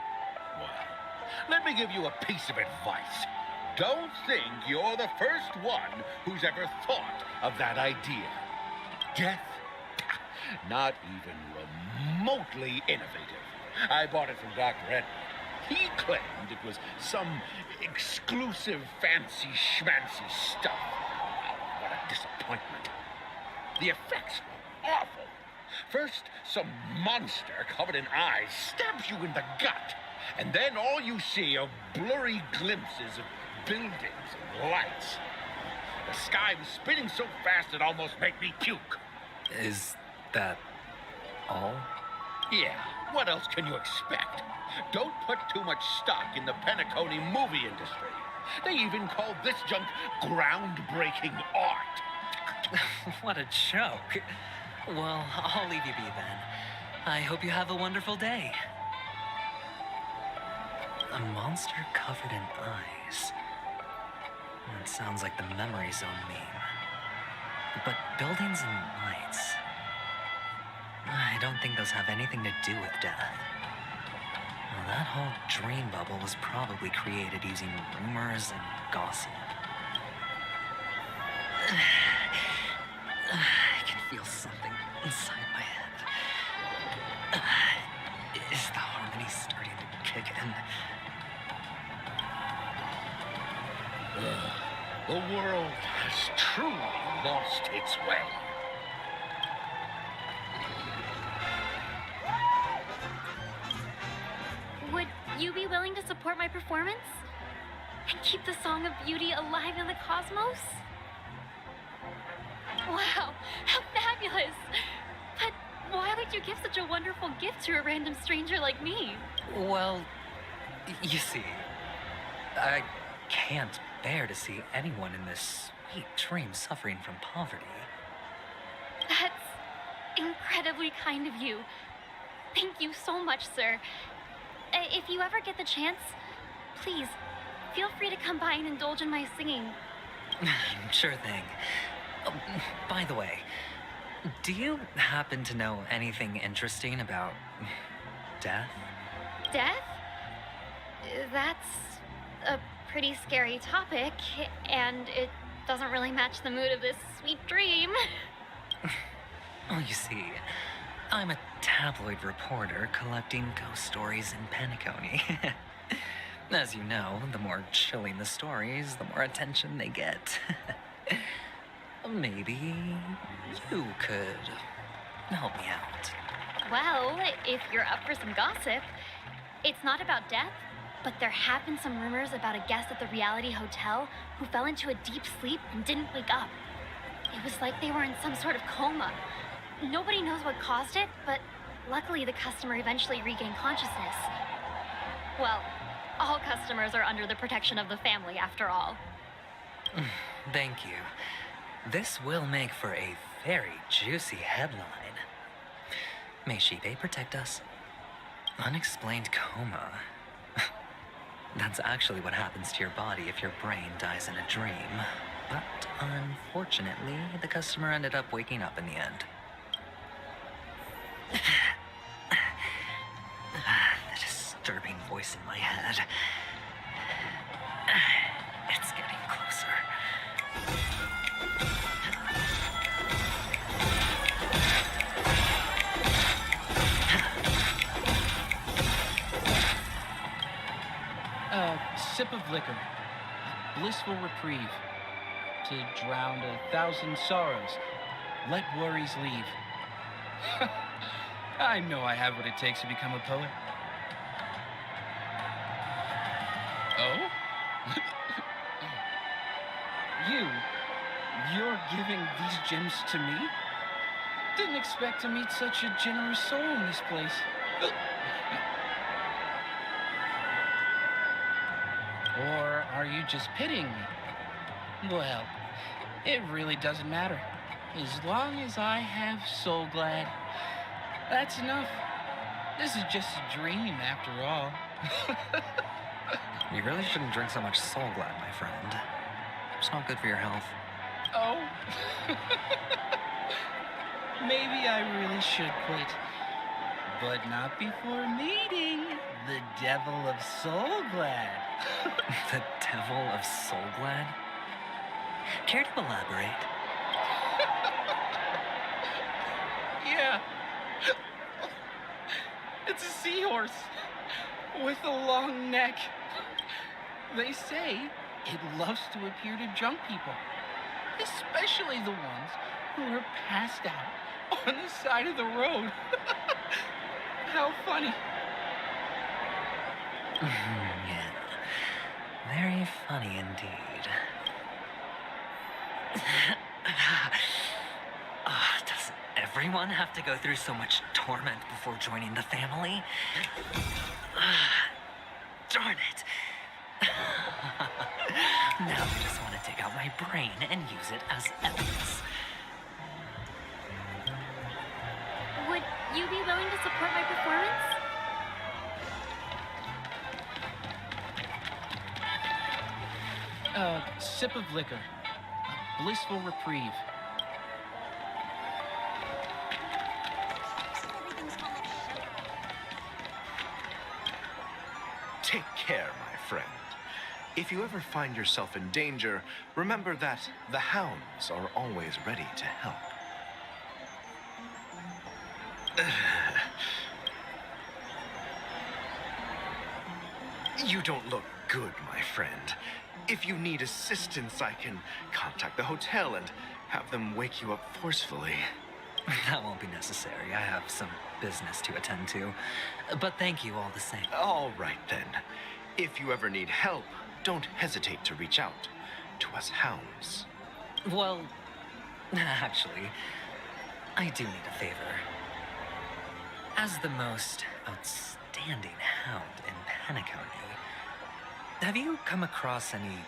Speaker 20: Well, let me give you a piece of advice. Don't think you're the first one who's ever thought of that idea. Death? Not even remotely innovative. I bought it from Dr. Edward. He claimed it was some exclusive fancy schmancy stuff. What a disappointment. The effects awful. First, some monster covered in eyes stabs you in the gut. And then all you see are blurry glimpses of buildings and lights. The sky was spinning so fast it almost made me puke.
Speaker 3: Is that all?
Speaker 20: Yeah, what else can you expect? Don't put too much stock in the Penacony movie industry. They even call this junk groundbreaking art.
Speaker 3: What a joke. Well, I'll leave you be then. I hope you have a wonderful day. A monster covered in eyes. That sounds like the memory zone meme. But buildings and lights... I don't think those have anything to do with death. Well, that whole dream bubble was probably created using rumors and gossip. I can feel something inside my head. Is the harmony starting to kick in?
Speaker 20: The world has truly lost its way.
Speaker 10: Would you be willing to support my performance? And keep the Song of Beauty alive in the cosmos? Wow, how fabulous! But why would you give such a wonderful gift to a random stranger like me?
Speaker 3: Well, you see, I can't bear to see anyone in this sweet dream suffering from poverty.
Speaker 10: That's incredibly kind of you. Thank you so much, sir. If you ever get the chance, please, feel free to come by and indulge in my singing.
Speaker 3: Sure thing. Oh, by the way, do you happen to know anything interesting about death?
Speaker 10: Death? That's a pretty scary topic, and it doesn't really match the mood of this sweet dream.
Speaker 3: Well, you see, I'm a tabloid reporter collecting ghost stories in Penacony. As you know, the more chilling the stories, the more attention they get. Maybe you could help me out.
Speaker 10: Well, if you're up for some gossip, it's not about death, but there have been some rumors about a guest at the reality hotel who fell into a deep sleep and didn't wake up. It was like they were in some sort of coma. Nobody knows what caused it, but luckily the customer eventually regained consciousness. Well, all customers are under the protection of the family after all.
Speaker 3: Thank you. This will make for a very juicy headline. May Shibe protect us. Unexplained coma. That's actually what happens to your body if your brain dies in a dream. But unfortunately, the customer ended up waking up in the end. The disturbing voice in my head. It's getting closer.
Speaker 21: A sip of liquor, a blissful reprieve, to drown 1,000 sorrows, let worries leave. I know I have what it takes to become a poet. Oh? You're giving these gems to me? Didn't expect to meet such a generous soul in this place. Or are you just pitying me? Well, it really doesn't matter. As long as I have Soul Glad, that's enough. This is just a dream after all.
Speaker 3: You really shouldn't drink so much Soul Glad, my friend. It's not good for your health.
Speaker 21: Oh. Maybe I really should quit. But not before meeting the Devil of Soul Glad.
Speaker 3: The Devil of Soul Glad? Care to elaborate?
Speaker 21: Yeah. It's a seahorse with a long neck. They say it loves to appear to drunk people, especially the ones who are passed out on the side of the road. How funny.
Speaker 3: Yeah. Very funny indeed. Does everyone have to go through so much torment before joining the family? Darn it. Now I just want to take out my brain and use it as evidence.
Speaker 10: Would you be willing to support my performance?
Speaker 21: Sip of liquor. A blissful reprieve.
Speaker 2: Take care, my friend. If you ever find yourself in danger, remember that the hounds are always ready to help. You don't look good, my friend. If you need assistance, I can contact the hotel and have them wake you up forcefully.
Speaker 3: That won't be necessary. I have some business to attend to. But thank you all the same.
Speaker 2: All right, then. If you ever need help, don't hesitate to reach out to us hounds.
Speaker 3: Well, actually, I do need a favor. As the most outstanding hound in Penacony, have you come across any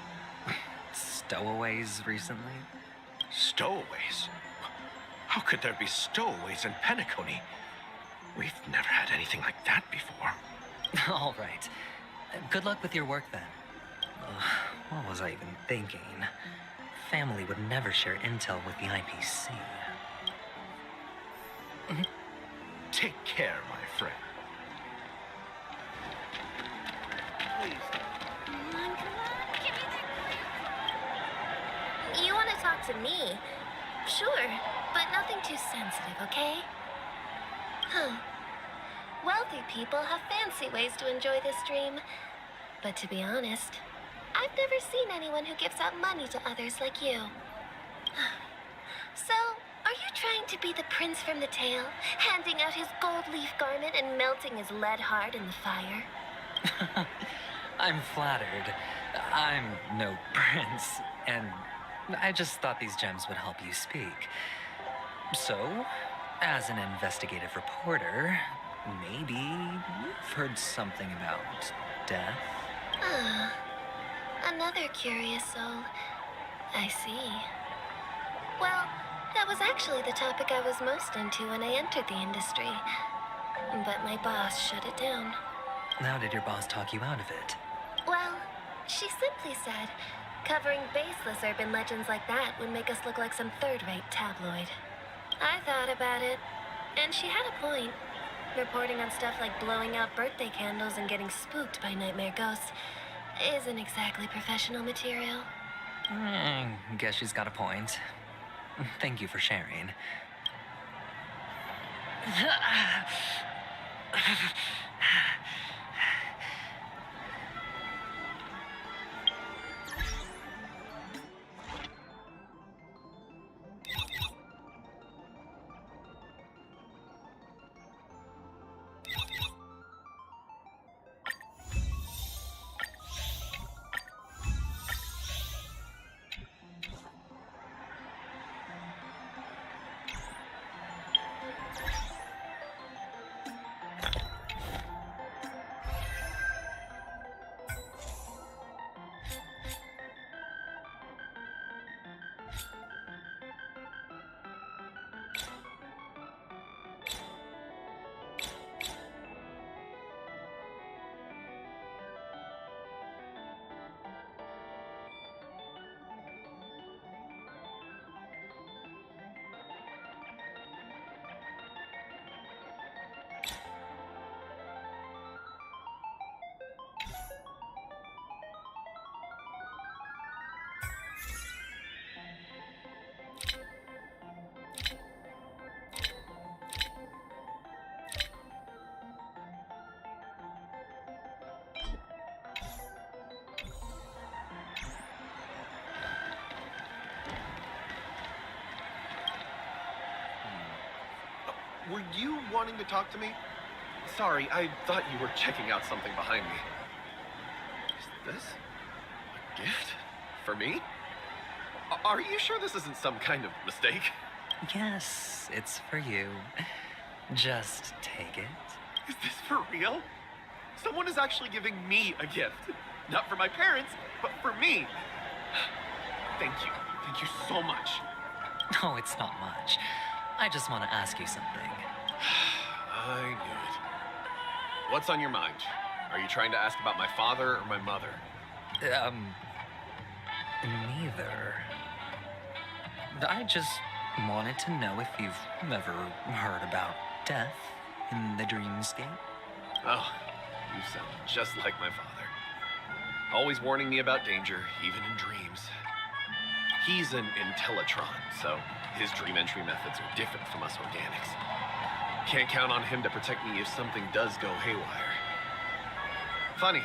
Speaker 3: stowaways recently?
Speaker 2: Stowaways? How could there be stowaways in Penacony? We've never had anything like that before.
Speaker 3: All right. Good luck with your work, then. What was I even thinking? Family would never share intel with the IPC.
Speaker 2: Take care, my friend.
Speaker 4: You want to talk to me? Sure, but nothing too sensitive, okay? Huh. Wealthy people have fancy ways to enjoy this dream. But to be honest, I've never seen anyone who gives out money to others like you. So, are you trying to be the prince from the tale, handing out his gold leaf garment and melting his lead heart in the fire?
Speaker 3: I'm flattered. I'm no prince, and I just thought these gems would help you speak. So, as an investigative reporter, maybe you've heard something about death?
Speaker 4: Ah, another curious soul. I see. Well, that was actually the topic I was most into when I entered the industry. But my boss shut it down.
Speaker 3: How did your boss talk you out of it?
Speaker 4: Well, she simply said, covering baseless urban legends like that would make us look like some third-rate tabloid. I thought about it, and she had a point. Reporting on stuff like blowing out birthday candles and getting spooked by nightmare ghosts isn't exactly professional material.
Speaker 3: Guess she's got a point. Thank you for sharing.
Speaker 8: were you wanting to talk to me? Sorry, I thought you were checking out something behind me. Is this a gift? For me? Are you sure this isn't some kind of mistake?
Speaker 3: Yes, it's for you. Just take it.
Speaker 8: Is this for real? Someone is actually giving me a gift. Not for my parents, but for me. Thank you. Thank you so much.
Speaker 3: Oh, it's not much. I just want to ask you something.
Speaker 8: I knew it. What's on your mind? Are you trying to ask about my father or my mother?
Speaker 3: Neither. I just wanted to know if you've ever heard about death in the dreamscape.
Speaker 8: Oh, you sound just like my father. Always warning me about danger, even in dreams. He's an Intellitron, so his dream entry methods are different from us organics. Can't count on him to protect me if something does go haywire. Funny,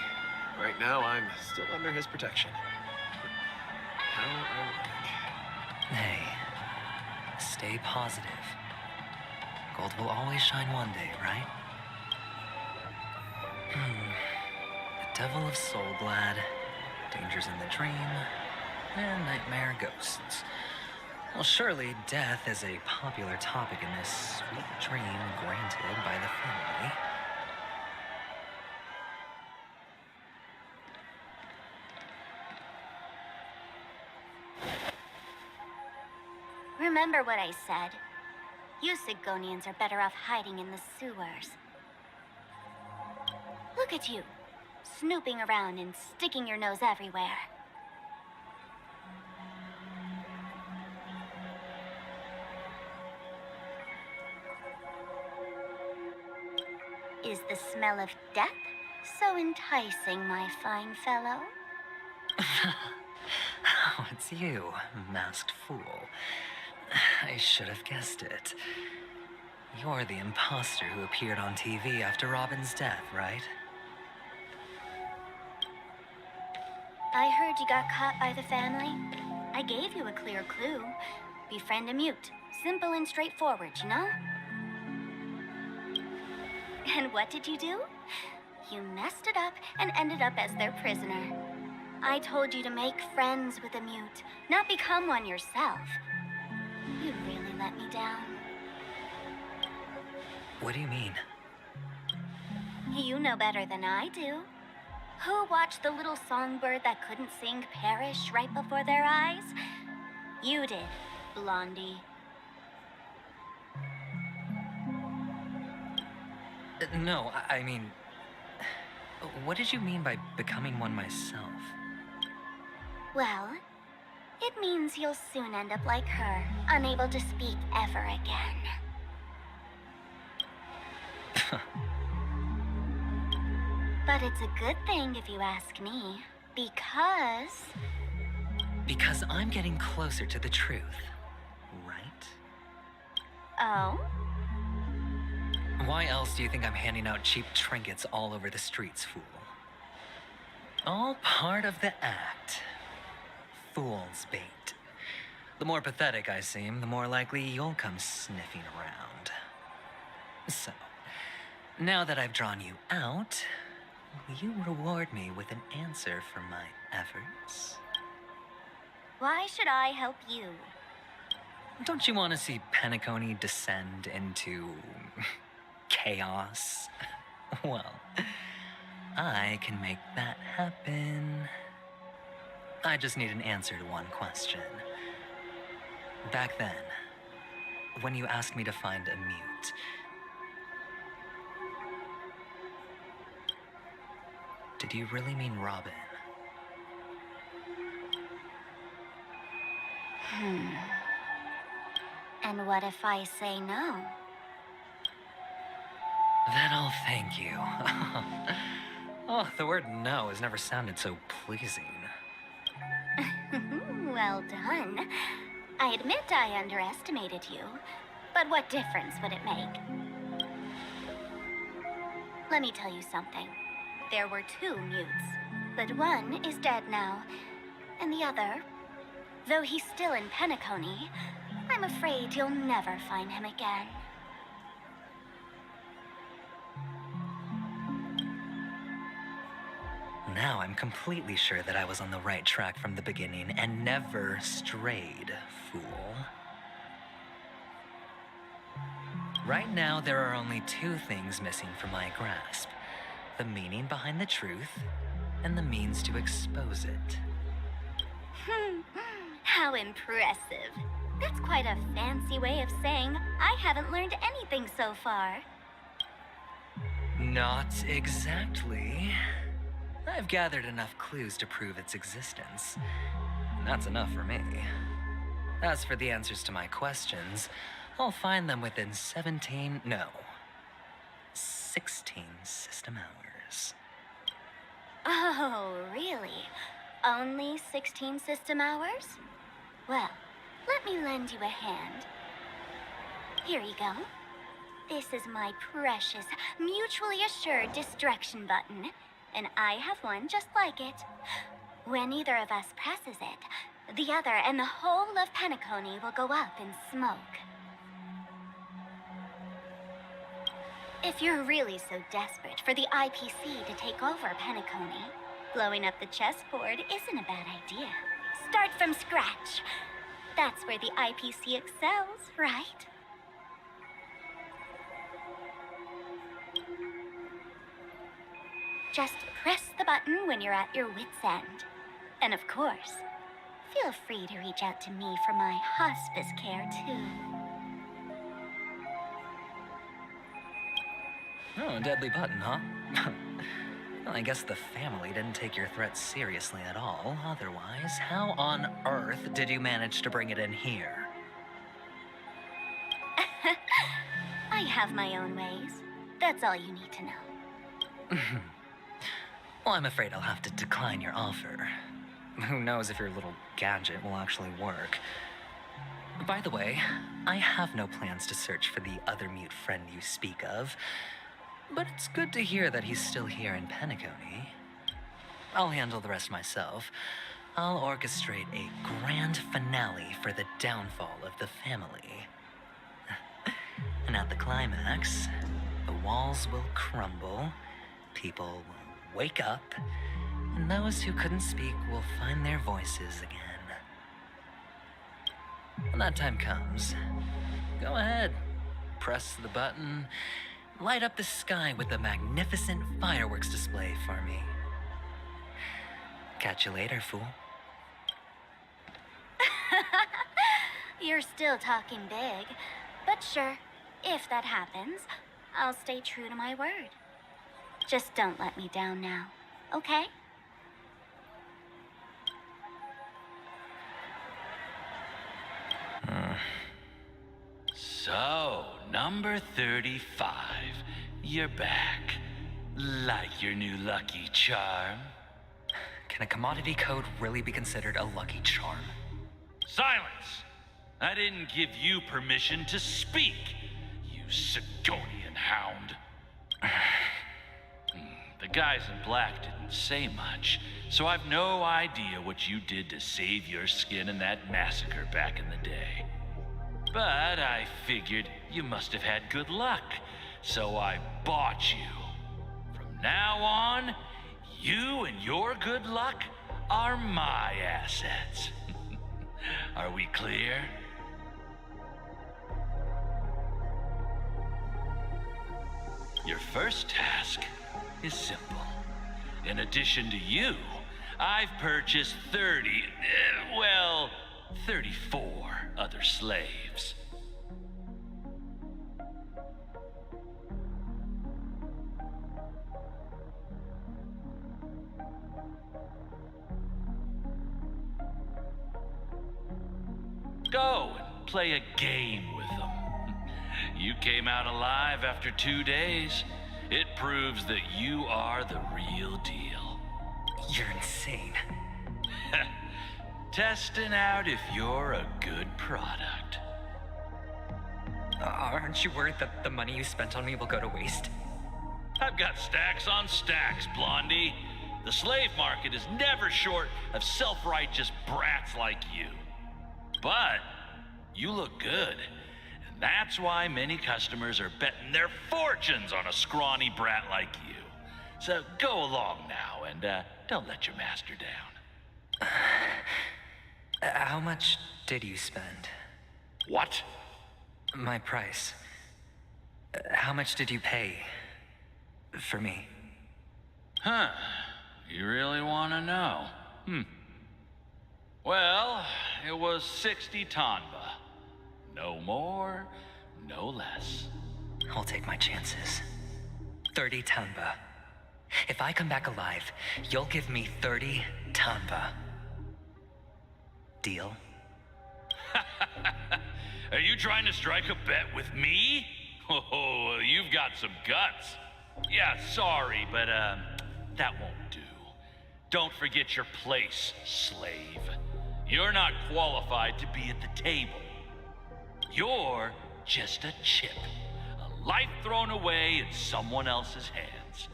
Speaker 8: right now I'm still under his protection. How ironic.
Speaker 3: Hey, stay positive. Gold will always shine one day, right? The Devil of Soulglad, Dangers in the Dream, and Nightmare Ghosts. Well, surely death is a popular topic in this sweet dream granted by the family.
Speaker 17: Remember what I said. You Sigonians are better off hiding in the sewers. Look at you, snooping around and sticking your nose everywhere. Is the smell of death so enticing, my fine fellow?
Speaker 3: Oh, it's you, masked fool. I should have guessed it. You're the imposter who appeared on TV after Robin's death, right?
Speaker 17: I heard you got caught by the family. I gave you a clear clue. Befriend a mute. Simple and straightforward, you know? And what did you do? You messed it up and ended up as their prisoner. I told you to make friends with a mute, not become one yourself. You really let me down.
Speaker 3: What do you mean?
Speaker 17: You know better than I do. Who watched the little songbird that couldn't sing perish right before their eyes? You did, Blondie.
Speaker 3: No, I mean... What did you mean by becoming one myself?
Speaker 17: Well, it means you'll soon end up like her, unable to speak ever again. But it's a good thing if you ask me, because...
Speaker 3: Because I'm getting closer to the truth, right?
Speaker 17: Oh?
Speaker 3: Why else do you think I'm handing out cheap trinkets all over the streets, fool? All part of the act. Fool's bait. The more pathetic I seem, the more likely you'll come sniffing around. So, now that I've drawn you out, will you reward me with an answer for my efforts?
Speaker 17: Why should I help you?
Speaker 3: Don't you want to see Penacony descend into... chaos? Well, I can make that happen. I just need an answer to one question. Back then, when you asked me to find a mute, did you really mean Robin?
Speaker 17: And what if I say no?
Speaker 3: Then I'll thank you. Oh, the word no has never sounded so pleasing.
Speaker 17: Well done. I admit I underestimated you, but what difference would it make? Let me tell you something. There were 2 mutes, but one is dead now, and the other, though he's still in Penacony, I'm afraid you'll never find him again.
Speaker 3: now I'm completely sure that I was on the right track from the beginning and never strayed, fool. Right now, there are only two things missing from my grasp: the meaning behind the truth and the means to expose it.
Speaker 17: How impressive. That's quite a fancy way of saying I haven't learned anything so far.
Speaker 3: Not exactly. I've gathered enough clues to prove its existence. And that's enough for me. As for the answers to my questions, I'll find them within 16 system hours.
Speaker 17: Oh, really? Only 16 system hours? Well, let me lend you a hand. Here you go. This is my precious, mutually assured distraction button, and I have one just like it. When either of us presses it, the other and the whole of Penacony will go up in smoke. If you're really so desperate for the IPC to take over Penacony, blowing up the chessboard isn't a bad idea. Start from scratch. That's where the IPC excels, right? Just press the button when you're at your wit's end. And of course, feel free to reach out to me for my hospice care, too.
Speaker 3: Oh, a deadly button, huh? Well, I guess the family didn't take your threat seriously at all. Otherwise, how on earth did you manage to bring it in here?
Speaker 17: I have my own ways. That's all you need to know.
Speaker 3: Well, I'm afraid I'll have to decline your offer. Who knows if your little gadget will actually work. By the way, I have no plans to search for the other mute friend you speak of, but it's good to hear that he's still here in Penacony. I'll handle the rest myself. I'll orchestrate a grand finale for the downfall of the family. And at the climax, the walls will crumble, people will wake up, and those who couldn't speak will find their voices again. When that time comes, go ahead, press the button, light up the sky with a magnificent fireworks display for me. Catch you later, fool.
Speaker 17: You're still talking big, but sure, if that happens, I'll stay true to my word. Just don't let me down now, okay?
Speaker 7: So, number 35. You're back. Like your new lucky charm?
Speaker 3: Can a commodity code really be considered a lucky charm?
Speaker 7: Silence! I didn't give you permission to speak, you Sigonian hound. The guys in black didn't say much, so I've no idea what you did to save your skin in that massacre back in the day. But I figured you must have had good luck, so I bought you. From now on, you and your good luck are my assets. Are we clear? Your first task is simple. In addition to you, I've purchased 34 other slaves. Go and play a game with them. You came out alive after 2 days. It proves that you are the real deal.
Speaker 3: You're insane.
Speaker 7: Testing out if you're a good product.
Speaker 3: Aren't you worried that the money you spent on me will go to waste?
Speaker 7: I've got stacks on stacks, Blondie. The slave market is never short of self-righteous brats like you. But you look good. And that's why many customers are betting their fortunes on a scrawny brat like you. So go along now and don't let your master down.
Speaker 3: How much did you spend?
Speaker 7: What?
Speaker 3: My price. How much did you pay for me?
Speaker 7: Huh. You really want to know? Well, it was 60 tanba. No more, no less.
Speaker 3: I'll take my chances. 30 tanba. If I come back alive, you'll give me 30 tanba. Deal?
Speaker 7: Are you trying to strike a bet with me? Oh, you've got some guts. Yeah, sorry, but that won't do. Don't forget your place, slave. You're not qualified to be at the table. You're just a chip. A life thrown away in someone else's hands.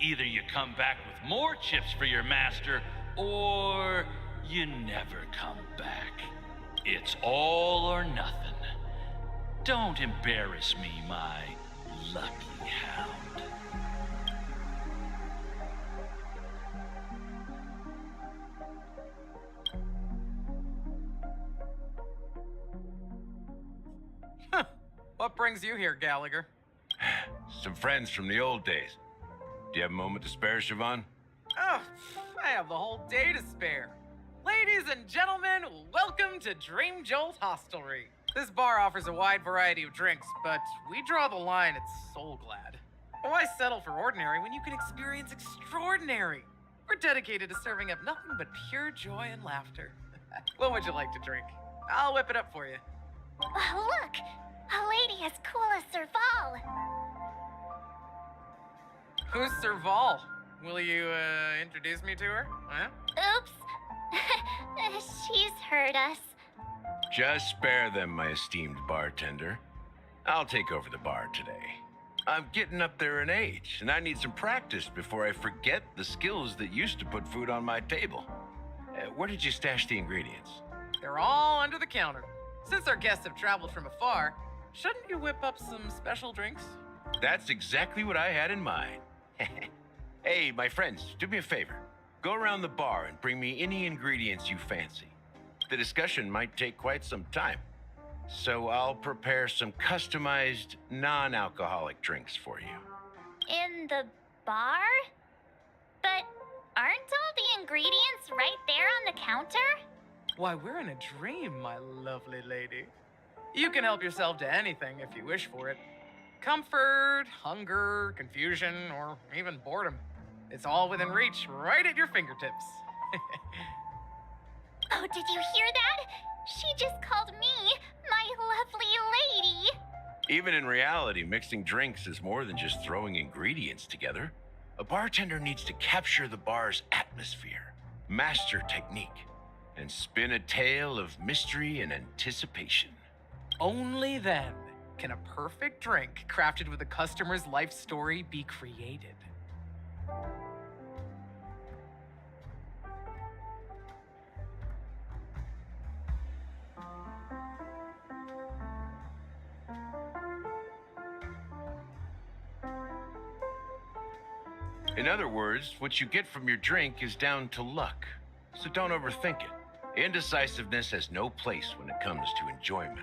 Speaker 7: Either you come back with more chips for your master, or you never come back. It's all or nothing. Don't embarrass me, my lucky hound.
Speaker 6: What brings you here, Gallagher?
Speaker 16: Some friends from the old days. Do you have a moment to spare, Siobhan?
Speaker 6: Oh, I have the whole day to spare. Ladies and gentlemen, welcome to Dream Jolt Hostelry. This bar offers a wide variety of drinks, but we draw the line at Soul Glad. Why settle for ordinary when you can experience extraordinary? We're dedicated to serving up nothing but pure joy and laughter. What would you like to drink? I'll whip it up for you.
Speaker 17: Look! A lady as cool as Serval.
Speaker 6: Who's Serval? Will you, introduce me to her? Huh?
Speaker 17: Oops. She's heard us.
Speaker 16: Just spare them, my esteemed bartender. I'll take over the bar today. I'm getting up there in age, and I need some practice before I forget the skills that used to put food on my table. Where did you stash the ingredients?
Speaker 6: They're all under the counter. Since our guests have traveled from afar, shouldn't you whip up some special drinks?
Speaker 16: That's exactly what I had in mind. Hey, my friends, do me a favor. Go around the bar and bring me any ingredients you fancy. The discussion might take quite some time, so I'll prepare some customized, non-alcoholic drinks for you.
Speaker 17: In the bar? But aren't all the ingredients right there on the counter?
Speaker 6: Why, we're in a dream, my lovely lady. You can help yourself to anything if you wish for it. Comfort, hunger, confusion, or even boredom. It's all within reach, right at your fingertips.
Speaker 17: Oh, did you hear that? She just called me my lovely lady.
Speaker 16: Even in reality, mixing drinks is more than just throwing ingredients together. A bartender needs to capture the bar's atmosphere, master technique, and spin a tale of mystery and anticipation.
Speaker 6: Only then can a perfect drink crafted with a customer's life story be created.
Speaker 16: In other words, what you get from your drink is down to luck, so don't overthink it. Indecisiveness has no place when it comes to enjoyment.